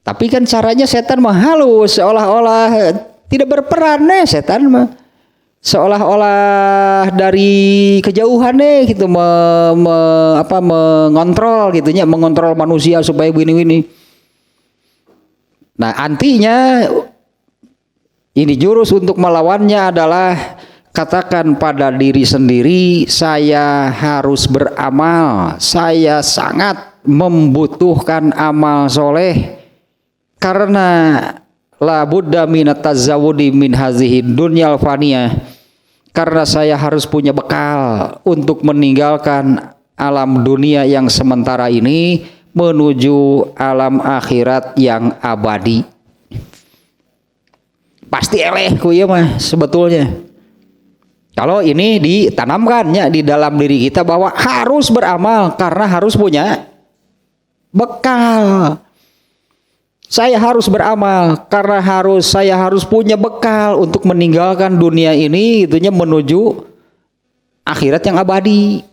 Tapi kan caranya setan mah halus, seolah-olah tidak berperan setan mah. Seolah-olah dari kejauhan gitu mengontrol gitunya, mengontrol manusia supaya begini-begini. Nah, antinya ini jurus untuk melawannya adalah katakan pada diri sendiri, saya harus beramal, saya sangat membutuhkan amal soleh, karena la budda minat tazawudi min hazihi dunyal faniyah, karena saya harus punya bekal untuk meninggalkan alam dunia yang sementara ini menuju alam akhirat yang abadi. Pasti eleh ku ieu mah sebetulnya. Kalau ini ditanamkannya di dalam diri kita bahwa harus beramal karena harus punya bekal. Saya harus beramal karena saya harus punya bekal untuk meninggalkan dunia ini, itunya menuju akhirat yang abadi.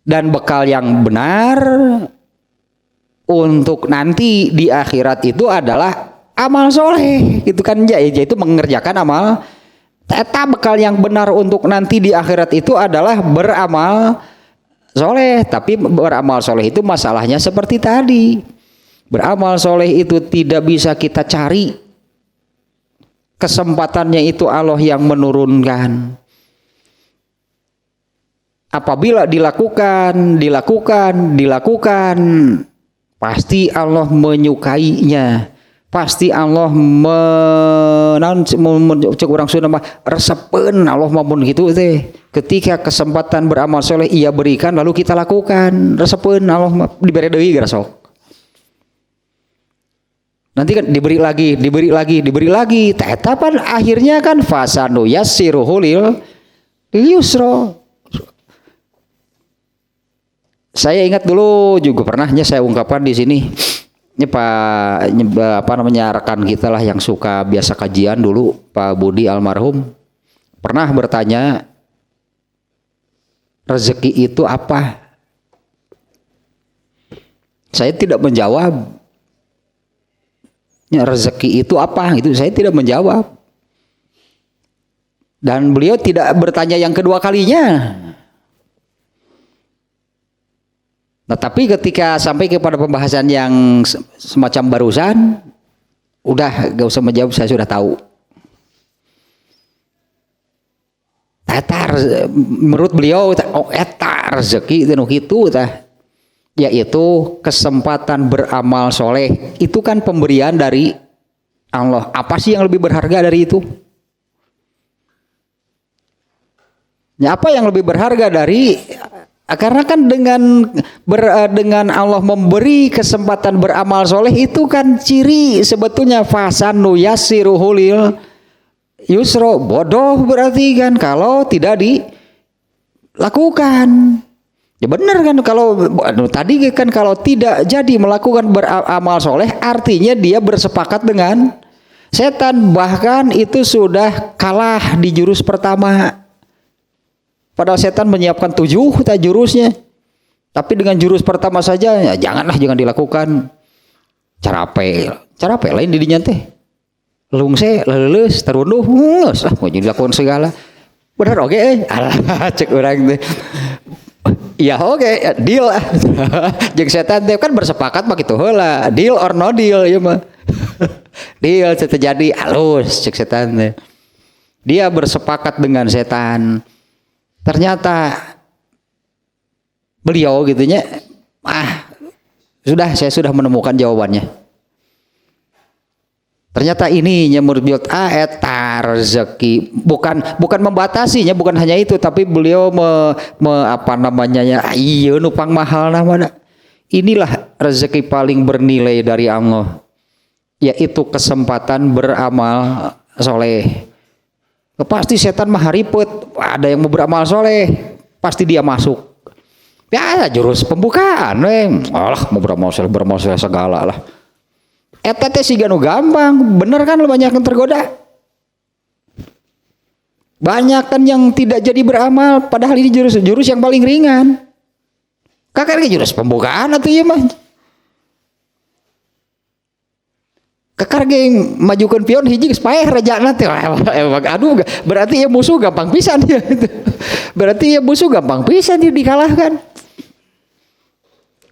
Dan bekal yang benar untuk nanti di akhirat itu adalah amal soleh, gitu kan, yaitu mengerjakan amal. Eta bekal yang benar untuk nanti di akhirat itu adalah beramal soleh. Tapi beramal soleh itu masalahnya seperti tadi. Beramal soleh itu tidak bisa kita cari, kesempatannya itu Allah yang menurunkan. Apabila dilakukan, pasti Allah menyukainya, pasti Allah cek orang Sunda mah resepen Allah maupun gitu teh. Ketika kesempatan beramal soleh ia berikan lalu kita lakukan, resepen Allah diberi deui garasok. Nanti kan diberi lagi. Tetapan akhirnya kan fasanu yassiruhu lil yusra. Saya ingat dulu juga pernahnya saya ungkapkan di sini. Ini rekan kita lah yang suka biasa kajian dulu, Pak Budi almarhum, pernah bertanya, rezeki itu apa? Saya tidak menjawab. Ya, rezeki itu apa? Itu saya tidak menjawab. Dan beliau tidak bertanya yang kedua kalinya. Nah, tapi ketika sampai kepada pembahasan yang semacam barusan, udah gak usah menjawab, saya sudah tahu. Menurut beliau, rezeki itu yaitu kesempatan beramal soleh. Itu kan pemberian dari Allah. Apa sih yang lebih berharga dari itu? Ya, apa yang lebih berharga dari, karena kan dengan Allah memberi kesempatan beramal soleh itu kan ciri sebetulnya fasanu yassiruhu lil yusro, bodoh berarti kan kalau tidak dilakukan. Ya benar kan, kalau tadi kan kalau tidak jadi melakukan beramal soleh artinya dia bersepakat dengan setan, bahkan itu sudah kalah di jurus pertama. Padahal setan menyiapkan 7 jurusnya, tapi dengan jurus pertama saja ya jangan dilakukan. Cara lain didinya teh lungse leuleus terunduh geus lah mau dilakukan segala. Benar oke alah cek urang teh. Ya oke, deal lah. Jeung setan teh kan bersepakat mah kitu heula, deal or no deal ieu mah. Deal terjadi halus cek setan teh. Dia bersepakat dengan setan. Ternyata beliau gitunya, saya sudah menemukan jawabannya. Ternyata ini menurut beliau eta rezeki, bukan membatasinya, bukan hanya itu, tapi beliau iya nupang mahal namanya. Inilah rezeki paling bernilai dari Allah, yaitu kesempatan beramal soleh. Pasti setan mah haripet, ada yang mau beramal soleh, pasti dia masuk. Ya jurus pembukaan, alah mau beramal soleh segala lah. Eta teh siga nu gampang, bener kan, banyak yang tergoda. Banyak kan yang tidak jadi beramal, padahal ini jurus yang paling ringan. Kakak jurus pembukaan atau iya mah. Kakak yang majukan pion hiji supaya raja nanti. Aduh, berarti ya musuh gampang pisan dia. Berarti ya musuh gampang pisan dia dikalahkan.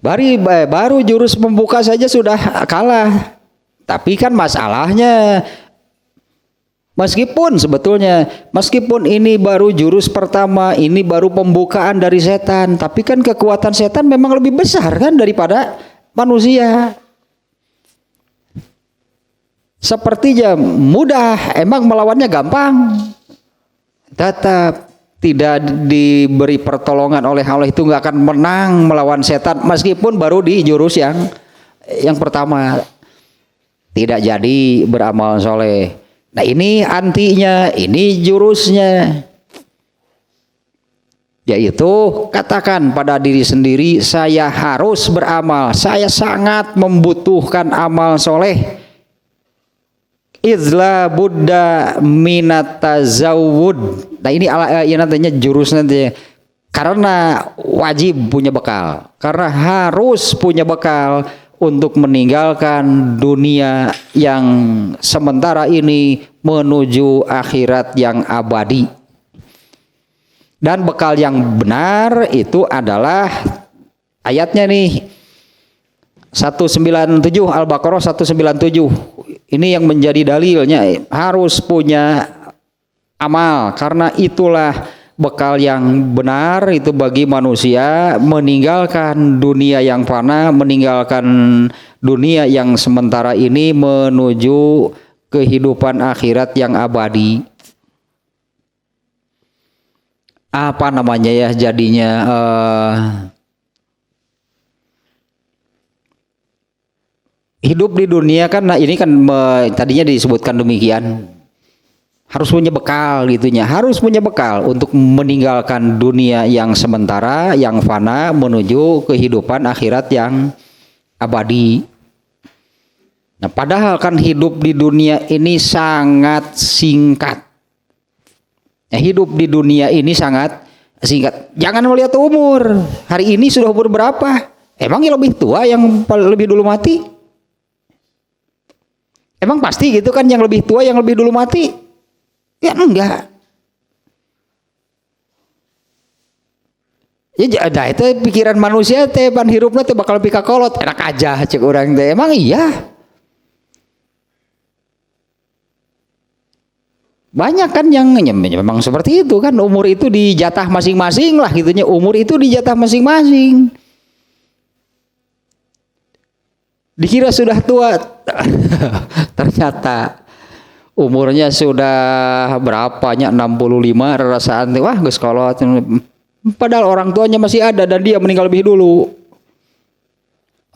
Baru jurus pembuka saja sudah kalah. Tapi kan masalahnya, meskipun ini baru jurus pertama, ini baru pembukaan dari setan, tapi kan kekuatan setan memang lebih besar kan daripada manusia. Sepertinya mudah, emang melawannya gampang. Tetap tidak diberi pertolongan oleh Allah itu nggak akan menang melawan setan, meskipun baru di jurus yang pertama. Tidak jadi beramal soleh. Nah ini antinya, ini jurusnya. Yaitu katakan pada diri sendiri, saya harus beramal, saya sangat membutuhkan amal soleh. Izla Buddha minatazawud. Nah ini nantinya jurus nanti. Karena wajib punya bekal, karena harus punya bekal untuk meninggalkan dunia yang sementara ini menuju akhirat yang abadi. Dan bekal yang benar itu adalah ayatnya nih 197 Al-Baqarah 197. Ini yang menjadi dalilnya, harus punya amal, karena itulah bekal yang benar itu bagi manusia meninggalkan dunia yang fana, meninggalkan dunia yang sementara ini menuju kehidupan akhirat yang abadi. Apa namanya ya jadinya, hidup di dunia kan, nah ini kan tadinya disebutkan demikian. Harus punya bekal gitunya, harus punya bekal untuk meninggalkan dunia yang sementara, yang fana, menuju kehidupan akhirat yang abadi. Nah, padahal kan hidup di dunia ini sangat singkat. Nah, hidup di dunia ini sangat singkat. Jangan melihat umur. Hari ini sudah umur berapa? Emang yang lebih tua yang lebih dulu mati? Emang pasti gitu kan, yang lebih tua yang lebih dulu mati? Ya enggak. Ya ada itu pikiran manusia teh pan hirupna teh bakal pika kolot, enak aja cek orang teh. Emang iya. Banyak kan yang memang seperti itu kan, umur itu dijatah masing-masing lah gitunya, umur itu dijatah masing-masing. Dikira sudah tua, ternyata umurnya sudah berapanya 65, rasaan wah geus kolot. Padahal orang tuanya masih ada dan dia meninggal lebih dulu.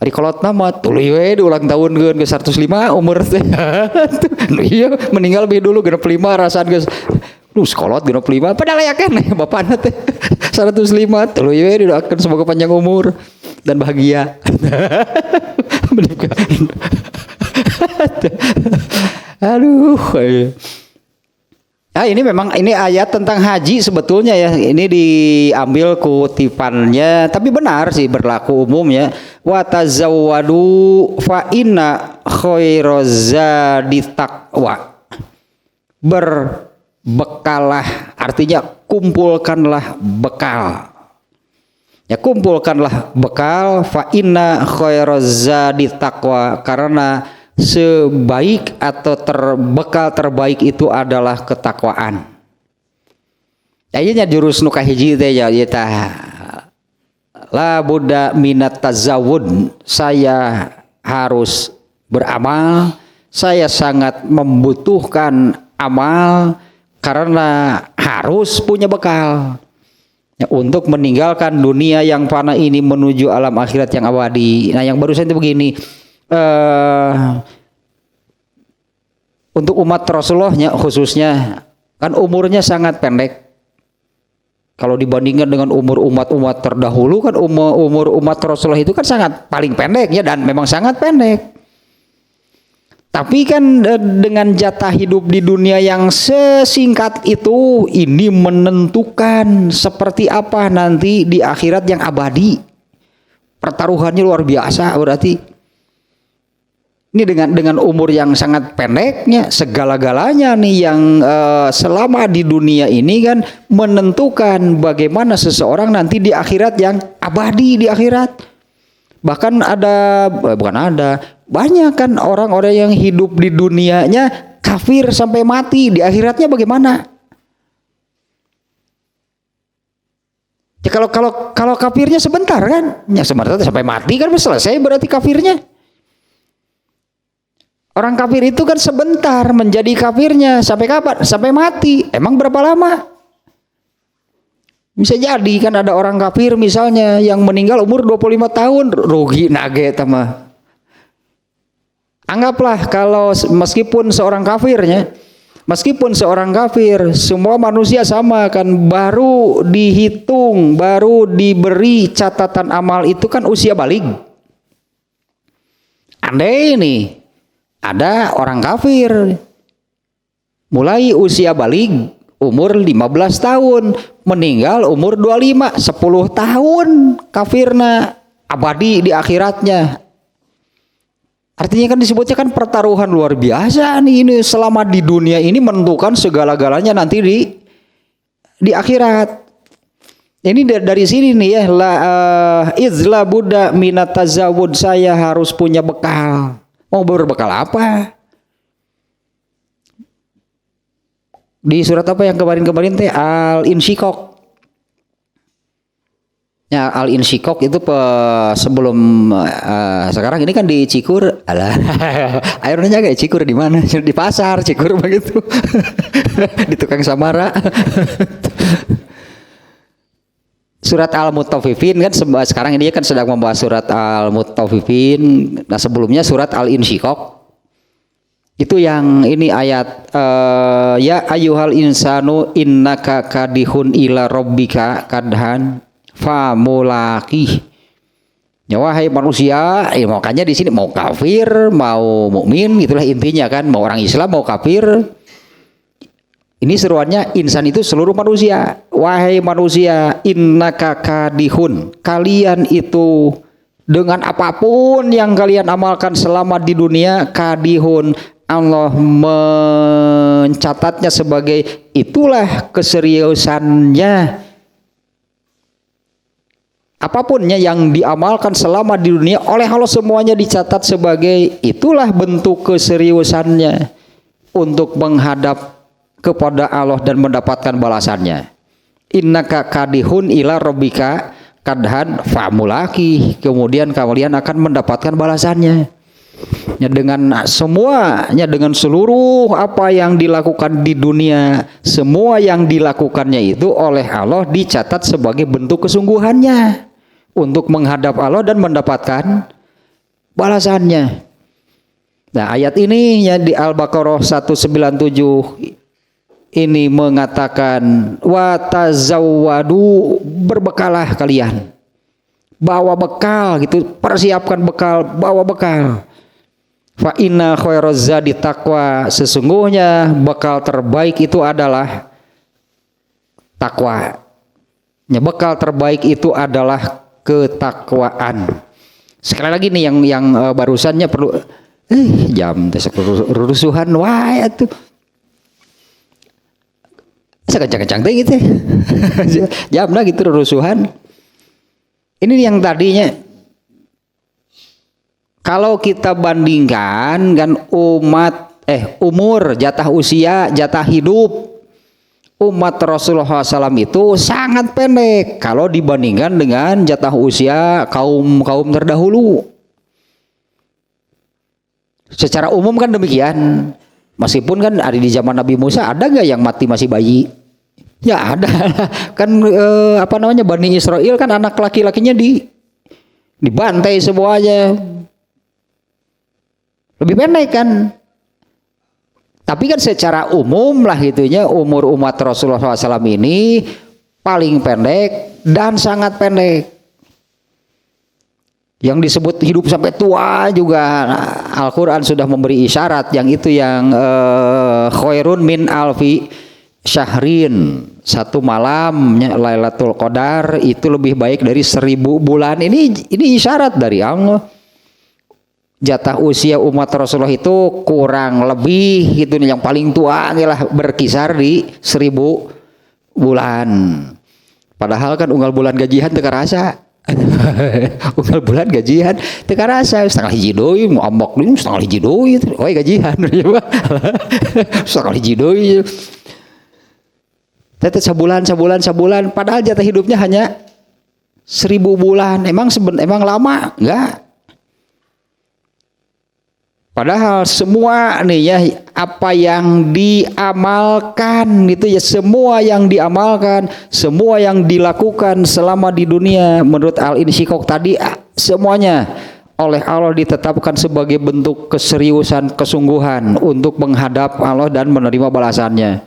Ari kolot nama tuluy we di ulang tahun ke 105 umur teh. Iya meninggal lebih dulu 65 rasaan geus sekolot 65 padahal yakin bapana teh 105 tuluy we didoakeun semoga panjang umur dan bahagia. Aduh. Ini memang ini ayat tentang haji sebetulnya ya. Ini diambil kutipannya, tapi benar sih berlaku umum ya. Wa tazawwadu fa inna khairaz zadi taqwa. Berbekalah artinya kumpulkanlah bekal. Ya kumpulkanlah bekal fa inna khairaz zadi taqwa karena sebaik atau bekal terbaik itu adalah ketakwaan. Ayeuna jurus nu kahiji teh ya eta la budda minat tazawud, saya harus beramal, saya sangat membutuhkan amal karena harus punya bekal ya, untuk meninggalkan dunia yang fana ini menuju alam akhirat yang abadi. Nah yang barusan itu begini, untuk umat Rasulullahnya khususnya kan umurnya sangat pendek. Kalau dibandingkan dengan umur umat-umat terdahulu kan umur umat Rasulullah itu kan sangat paling pendek ya, dan memang sangat pendek. Tapi kan dengan jatah hidup di dunia yang sesingkat itu, ini menentukan seperti apa nanti di akhirat yang abadi. Pertaruhannya luar biasa berarti. Ini dengan umur yang sangat pendeknya, segala-galanya nih yang selama di dunia ini kan menentukan bagaimana seseorang nanti di akhirat yang abadi di akhirat. Bahkan banyak kan orang-orang yang hidup di dunianya kafir sampai mati, di akhiratnya bagaimana? Ya kalau kafirnya sebentar kan, ya sebentar sampai mati kan selesai berarti kafirnya. Orang kafir itu kan sebentar menjadi kafirnya, sampai kapan? Sampai mati. Emang berapa lama? Bisa jadi kan ada orang kafir misalnya yang meninggal umur 25 tahun, rugi nage tama. Anggaplah kalau meskipun seorang kafir, semua manusia sama kan, baru dihitung, baru diberi catatan amal itu kan usia balik. Andai ini ada orang kafir mulai usia balik umur 15 tahun, meninggal umur 25, 10 tahun kafirna abadi di akhiratnya. Artinya kan disebutnya kan pertaruhan luar biasa nih, ini selama di dunia ini menentukan segala-galanya nanti di akhirat. Ini dari sini nih ya, izla buddha minat tazawud, saya harus punya bekal. Mau berbekal apa? Di surat apa yang kemarin-kemarin teh Al-Insyikok. Ya Al-Insyikok itu sebelum sekarang ini kan di Cikur. Alah. Airnya kayak Cikur di mana? Di pasar Cikur begitu. Di tukang samara. Surat Al-Mutaffifin kan sekarang ini kan sedang membahas surat Al-Mutaffifin. Nah sebelumnya surat Al-Insyikok itu yang ini ayat ya ayyuhal insanu innaka kadihun ila rabbika kadhan famulaqih. Ya wahai manusia, makanya di sini mau kafir, mau mukmin gitulah intinya kan, mau orang Islam mau kafir. Ini seruannya insan itu seluruh manusia. Wahai manusia, innaka kadihun, kalian itu dengan apapun yang kalian amalkan selama di dunia, kadihun, Allah mencatatnya sebagai itulah keseriusannya. Apapunnya yang diamalkan selama di dunia oleh Allah semuanya dicatat sebagai itulah bentuk keseriusannya untuk menghadap kepada Allah dan mendapatkan balasannya. Innaka kadihun ila rabbika kadhan famulaki, kemudian kalian akan mendapatkan balasannya. Ya, dengan semuanya, dengan seluruh apa yang dilakukan di dunia, semua yang dilakukannya itu oleh Allah dicatat sebagai bentuk kesungguhannya untuk menghadap Allah dan mendapatkan balasannya. Nah, ayat ini ya di Al-Baqarah 197 ini mengatakan wa tazawwadu, berbekalah kalian. Bawa bekal gitu, persiapkan bekal, bawa bekal. Fa inna khairaz zadi taqwa, sesungguhnya bekal terbaik itu adalah takwa. Ya, bekal terbaik itu adalah ketakwaan. Sekali lagi nih yang barusannya perlu jam rusuhan wae atuh. Sekencang-kencang teh gitu. Jamna gitu rusuhan. Ini yang tadinya kalau kita bandingkan kan umur, jatah usia, jatah hidup umat Rasulullah SAW itu sangat pendek kalau dibandingkan dengan jatah usia kaum terdahulu. Secara umum kan demikian. Meskipun kan ada di zaman Nabi Musa ada nggak yang mati masih bayi? Ya ada. Kan Bani Israel kan anak laki-lakinya dibantai semuanya. Lebih pendek kan. Tapi kan secara umum lah gitunya umur umat Rasulullah SAW ini paling pendek dan sangat pendek. Yang disebut hidup sampai tua juga Al-Quran sudah memberi isyarat yang itu yang khairun min alfi syahrin, satu malamnya Lailatul Qadar itu lebih baik dari 1000 bulan. Ini isyarat dari Allah. Jatah usia umat Rasulullah itu kurang lebih gitu nih, yang paling tua adalah berkisar di 1000 bulan. Padahal kan unggal bulan gajian teu karasa. Unggal bulan gajian teu karasa, setengah hiji deui mau ambok deui setengah hiji deui we gajian. Setengah hiji deui. Teteh sebulan padahal jatah hidupnya hanya 1000 bulan. Emang lama? Enggak. Padahal semua nih ya apa yang diamalkan gitu ya, semua yang diamalkan, semua yang dilakukan selama di dunia menurut Al-Insyiqaq tadi semuanya oleh Allah ditetapkan sebagai bentuk keseriusan, kesungguhan untuk menghadap Allah dan menerima balasannya.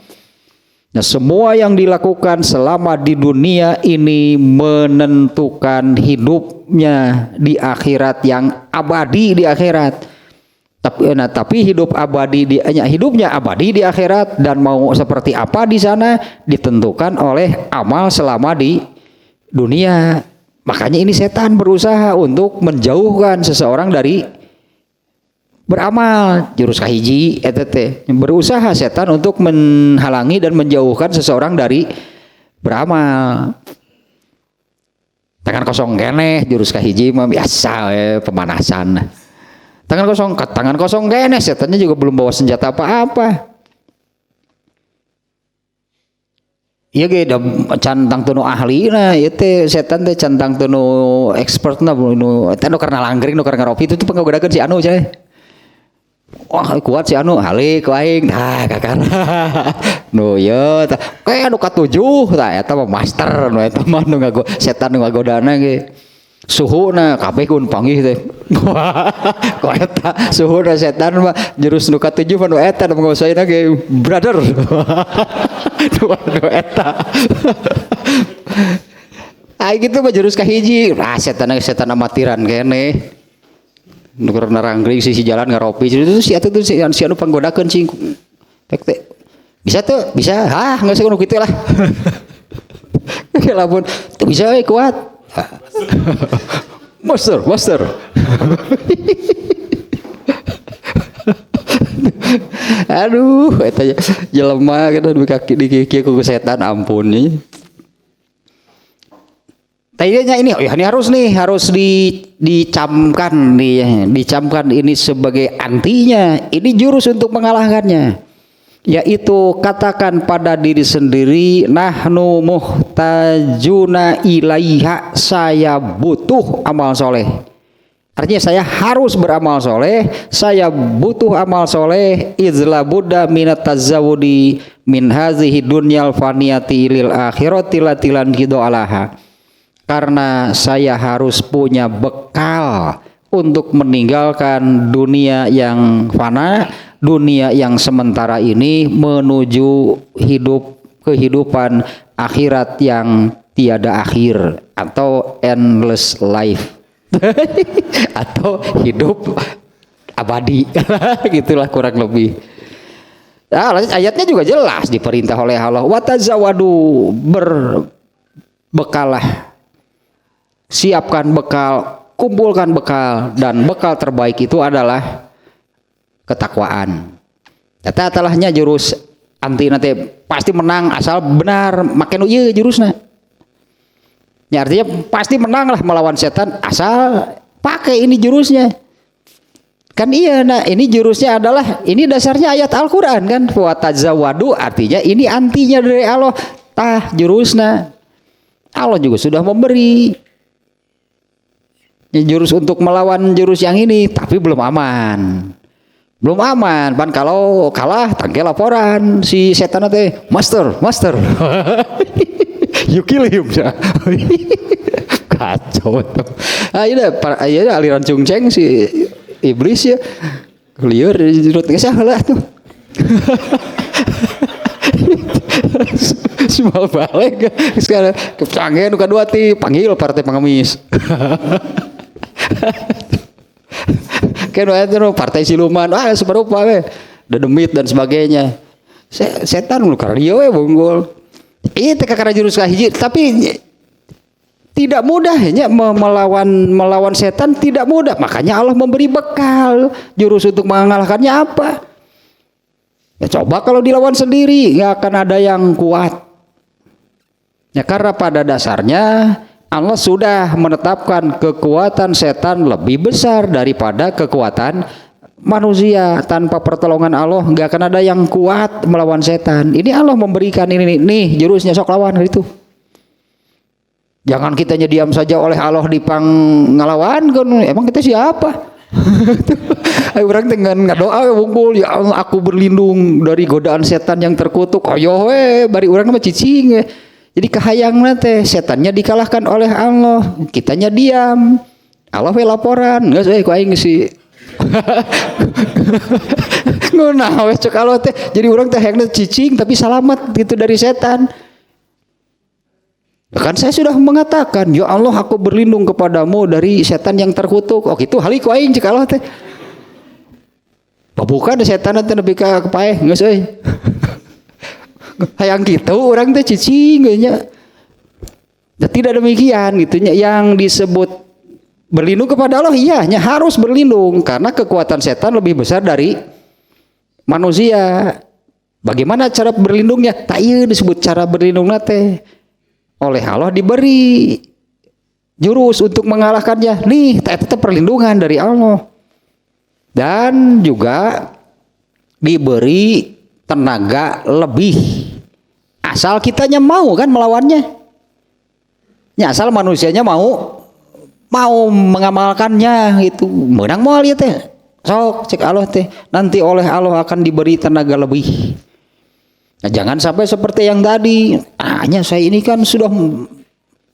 Nah, semua yang dilakukan selama di dunia ini menentukan hidupnya di akhirat yang abadi di akhirat. Tapi hidupnya abadi di akhirat dan mau seperti apa di sana ditentukan oleh amal selama di dunia. Makanya ini setan berusaha untuk menjauhkan seseorang dari beramal. Jurus kahiji berusaha setan untuk menghalangi dan menjauhkan seseorang dari beramal. Tangan kosong keneh jurus kahiji mah biasa pemanasan. Tangan kosong kene, setannya juga belum bawa senjata apa-apa. Iya ge da cantang teu ahli na ieu teh setan teh cantang teu expert na nu eta nu karena langgering nu karena ngopi itu tuh panggodakeun si anu cai. Wah kuat si anu halik aing tah kakana. Nu ieu tah anu katujuh tah eta mah master nu eta mah nu setan nu ngagodana ge. Suhuna kabeh kun panggih teh. Ku eta suhuna setan mah jurus nu katujuh mah nu eta nu ngawasaina ge brother. Nu eta. Ai kitu mah jurus kahiji. Setan amatiran kene. Nu keur naranggring sisi jalan ngaropi itu si atuh tuh si anu panggodakeun cing. Tek teh. Bisa tuh, bisa. Geus kudu kitu lah. Lamun teu bisa we kuat. Master. Aduh, eta jelema kana di kaki di kieu ku setan ampun nya. Tadinya ini harus dicamkan ini sebagai antinya. Ini jurus untuk mengalahkannya. Yaitu katakan pada diri sendiri nahnu muhtajuna ilaiha, saya butuh amal soleh. Artinya saya harus beramal soleh, saya butuh amal soleh. Izla buddha minat tazawudi min hazihi dunyal faniyati lil akhirati latilan hido alaha. Karena saya harus punya bekal untuk meninggalkan dunia yang fana, dunia yang sementara ini menuju kehidupan akhirat yang tiada akhir atau endless life atau hidup abadi. Gitulah kurang lebih. Nah, ayatnya juga jelas diperintah oleh Allah, watazawadu, berbekalah, siapkan bekal, kumpulkan bekal, dan bekal terbaik itu adalah ketakwaan. Kata talahnya jurus anti nanti pasti menang asal benar makin ieu jurusna. Ya artinya pasti menang lah melawan setan asal pakai ini jurusnya. Kan iya, nah ini jurusnya adalah, ini dasarnya ayat Al-Quran kan, watazawadu artinya ini antinya dari Allah, jurusnya Allah juga sudah memberi ini jurus untuk melawan jurus yang ini, tapi belum aman, pan kalau kalah tangke laporan si setan teh, master you kill him ya. Kacau tuh. Ini aliran cungceng si iblis ya, liur dirut ngesah lah tuh. Semua balik sekarang kecanggihan nuka dua ti panggil partai pengemis. Kan itu partai siluman, separupa we, dedemit dan sebagainya. Setan lu kardio we bonggol. Iya teka karena jurus kahiji, tapi tidak mudah ya melawan setan, tidak mudah. Makanya Allah memberi bekal jurus untuk mengalahkannya apa? Ya coba kalau dilawan sendiri nggak akan ada yang kuat. Ya karena pada dasarnya Allah sudah menetapkan kekuatan setan lebih besar daripada kekuatan manusia. Tanpa pertolongan Allah nggak akan ada yang kuat melawan setan. Ini Allah memberikan ini nih jurusnya, sok lawan itu. Jangan kitanya diam saja oleh Allah dipang ngelawan kan, emang kita siapa? Orang dengan ngadoa wungkul, ya Allah aku berlindung dari godaan setan yang terkutuk. Ayo bari urang mah cicing we. Jadi kahayangna teh setannya dikalahkan oleh Allah, kitanya diam. Allah we laporan, geus ku aing sih. Ngeunah we cek Allah teh. Jadi urang teh hayangna cicing tapi selamat gitu dari setan. Kan saya sudah mengatakan, ya Allah aku berlindung kepadamu dari setan yang terkutuk. Oh gitu haliku aing cek Allah teh. Bukan setan teh nepi ka kepaeh geus euy. Hayang kitu urang teh cicing nya. Tidak demikian gitu nya, yang disebut berlindung kepada Allah iya nya harus berlindung karena kekuatan setan lebih besar dari manusia. Bagaimana cara berlindungnya? Tak ieu disebut cara berlindungna teh. Oleh Allah diberi jurus untuk mengalahkannya. Nih, itu perlindungan dari Allah. Dan juga diberi tenaga lebih. Asal kitanya mau kan melawannya. Ya, asal manusianya mau mengamalkannya gitu. Menang moal ya teh. Sok cek Allah teh. Nanti oleh Allah akan diberi tenaga lebih. Nah, jangan sampai seperti yang tadi. Hanya saya ini kan sudah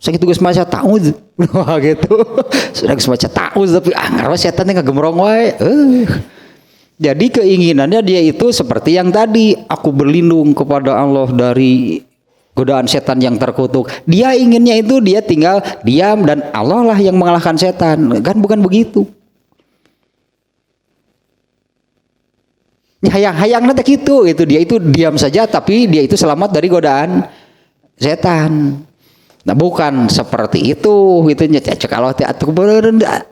sakit tugas maca ta'ud. Wah gitu. Sudah maca ta'ud tapi ngarwa setan teh ngagemrong wae. Jadi keinginannya dia itu seperti yang tadi, aku berlindung kepada Allah dari godaan setan yang terkutuk. Dia inginnya itu dia tinggal diam dan Allah lah yang mengalahkan setan. Kan bukan begitu. Hayang nanti gitu dia itu diam saja tapi dia itu selamat dari godaan setan. Nah bukan seperti itu gitu nya cek Allah teh atuh.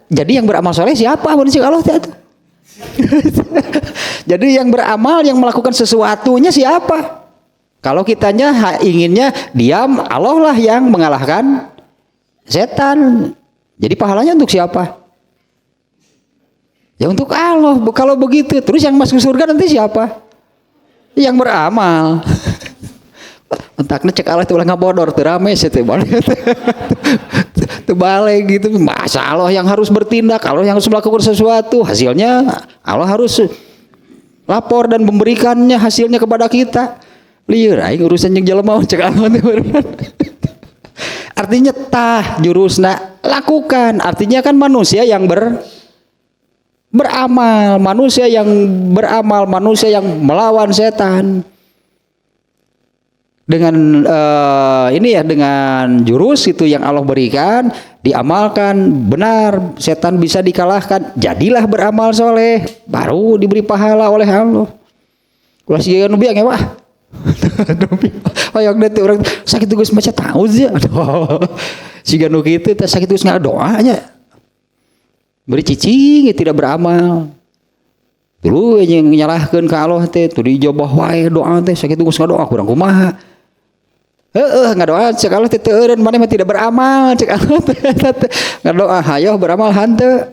Jadi yang beramal soleh siapa mun cek Allah teh atuh. Jadi yang beramal yang melakukan sesuatunya siapa? Kalau kitanya inginnya diam, Allah lah yang mengalahkan setan. Jadi pahalanya untuk siapa? Ya untuk Allah. Kalau begitu terus yang masuk surga nanti siapa? Yang beramal. Entakna cek Allah itu ulah ngabodor teu rame sih teh balik. Teu balik gitu. Masa Allah yang harus bertindak, Allah yang harus melakukan sesuatu, hasilnya Allah harus lapor dan memberikannya hasilnya kepada kita. Lieur aing urusan jeung jelema cek Allah teh. Artinya jurusna lakukan. Artinya kan manusia yang beramal, manusia yang beramal, manusia yang melawan setan dengan ini ya, dengan jurus itu yang Allah berikan, diamalkan benar, setan bisa dikalahkan, jadilah beramal soleh, baru diberi pahala oleh Allah. Ulah sih nu biang ya wah. Hayang nanti orang sakit geus maca tahu sih. Siga nu kitu teh sakit geus ngadoa nya. Beri cicing tidak beramal. Dulu yang nyalahkeun ka Allah teh tuh dijobah wae doa teh sakit geus ngadoa kurang kumaha. Ngadoa cek Allah teh teu eureun maneh mah tidak beramal cek Allah teh. Ngadoa hayo beramal hanteu.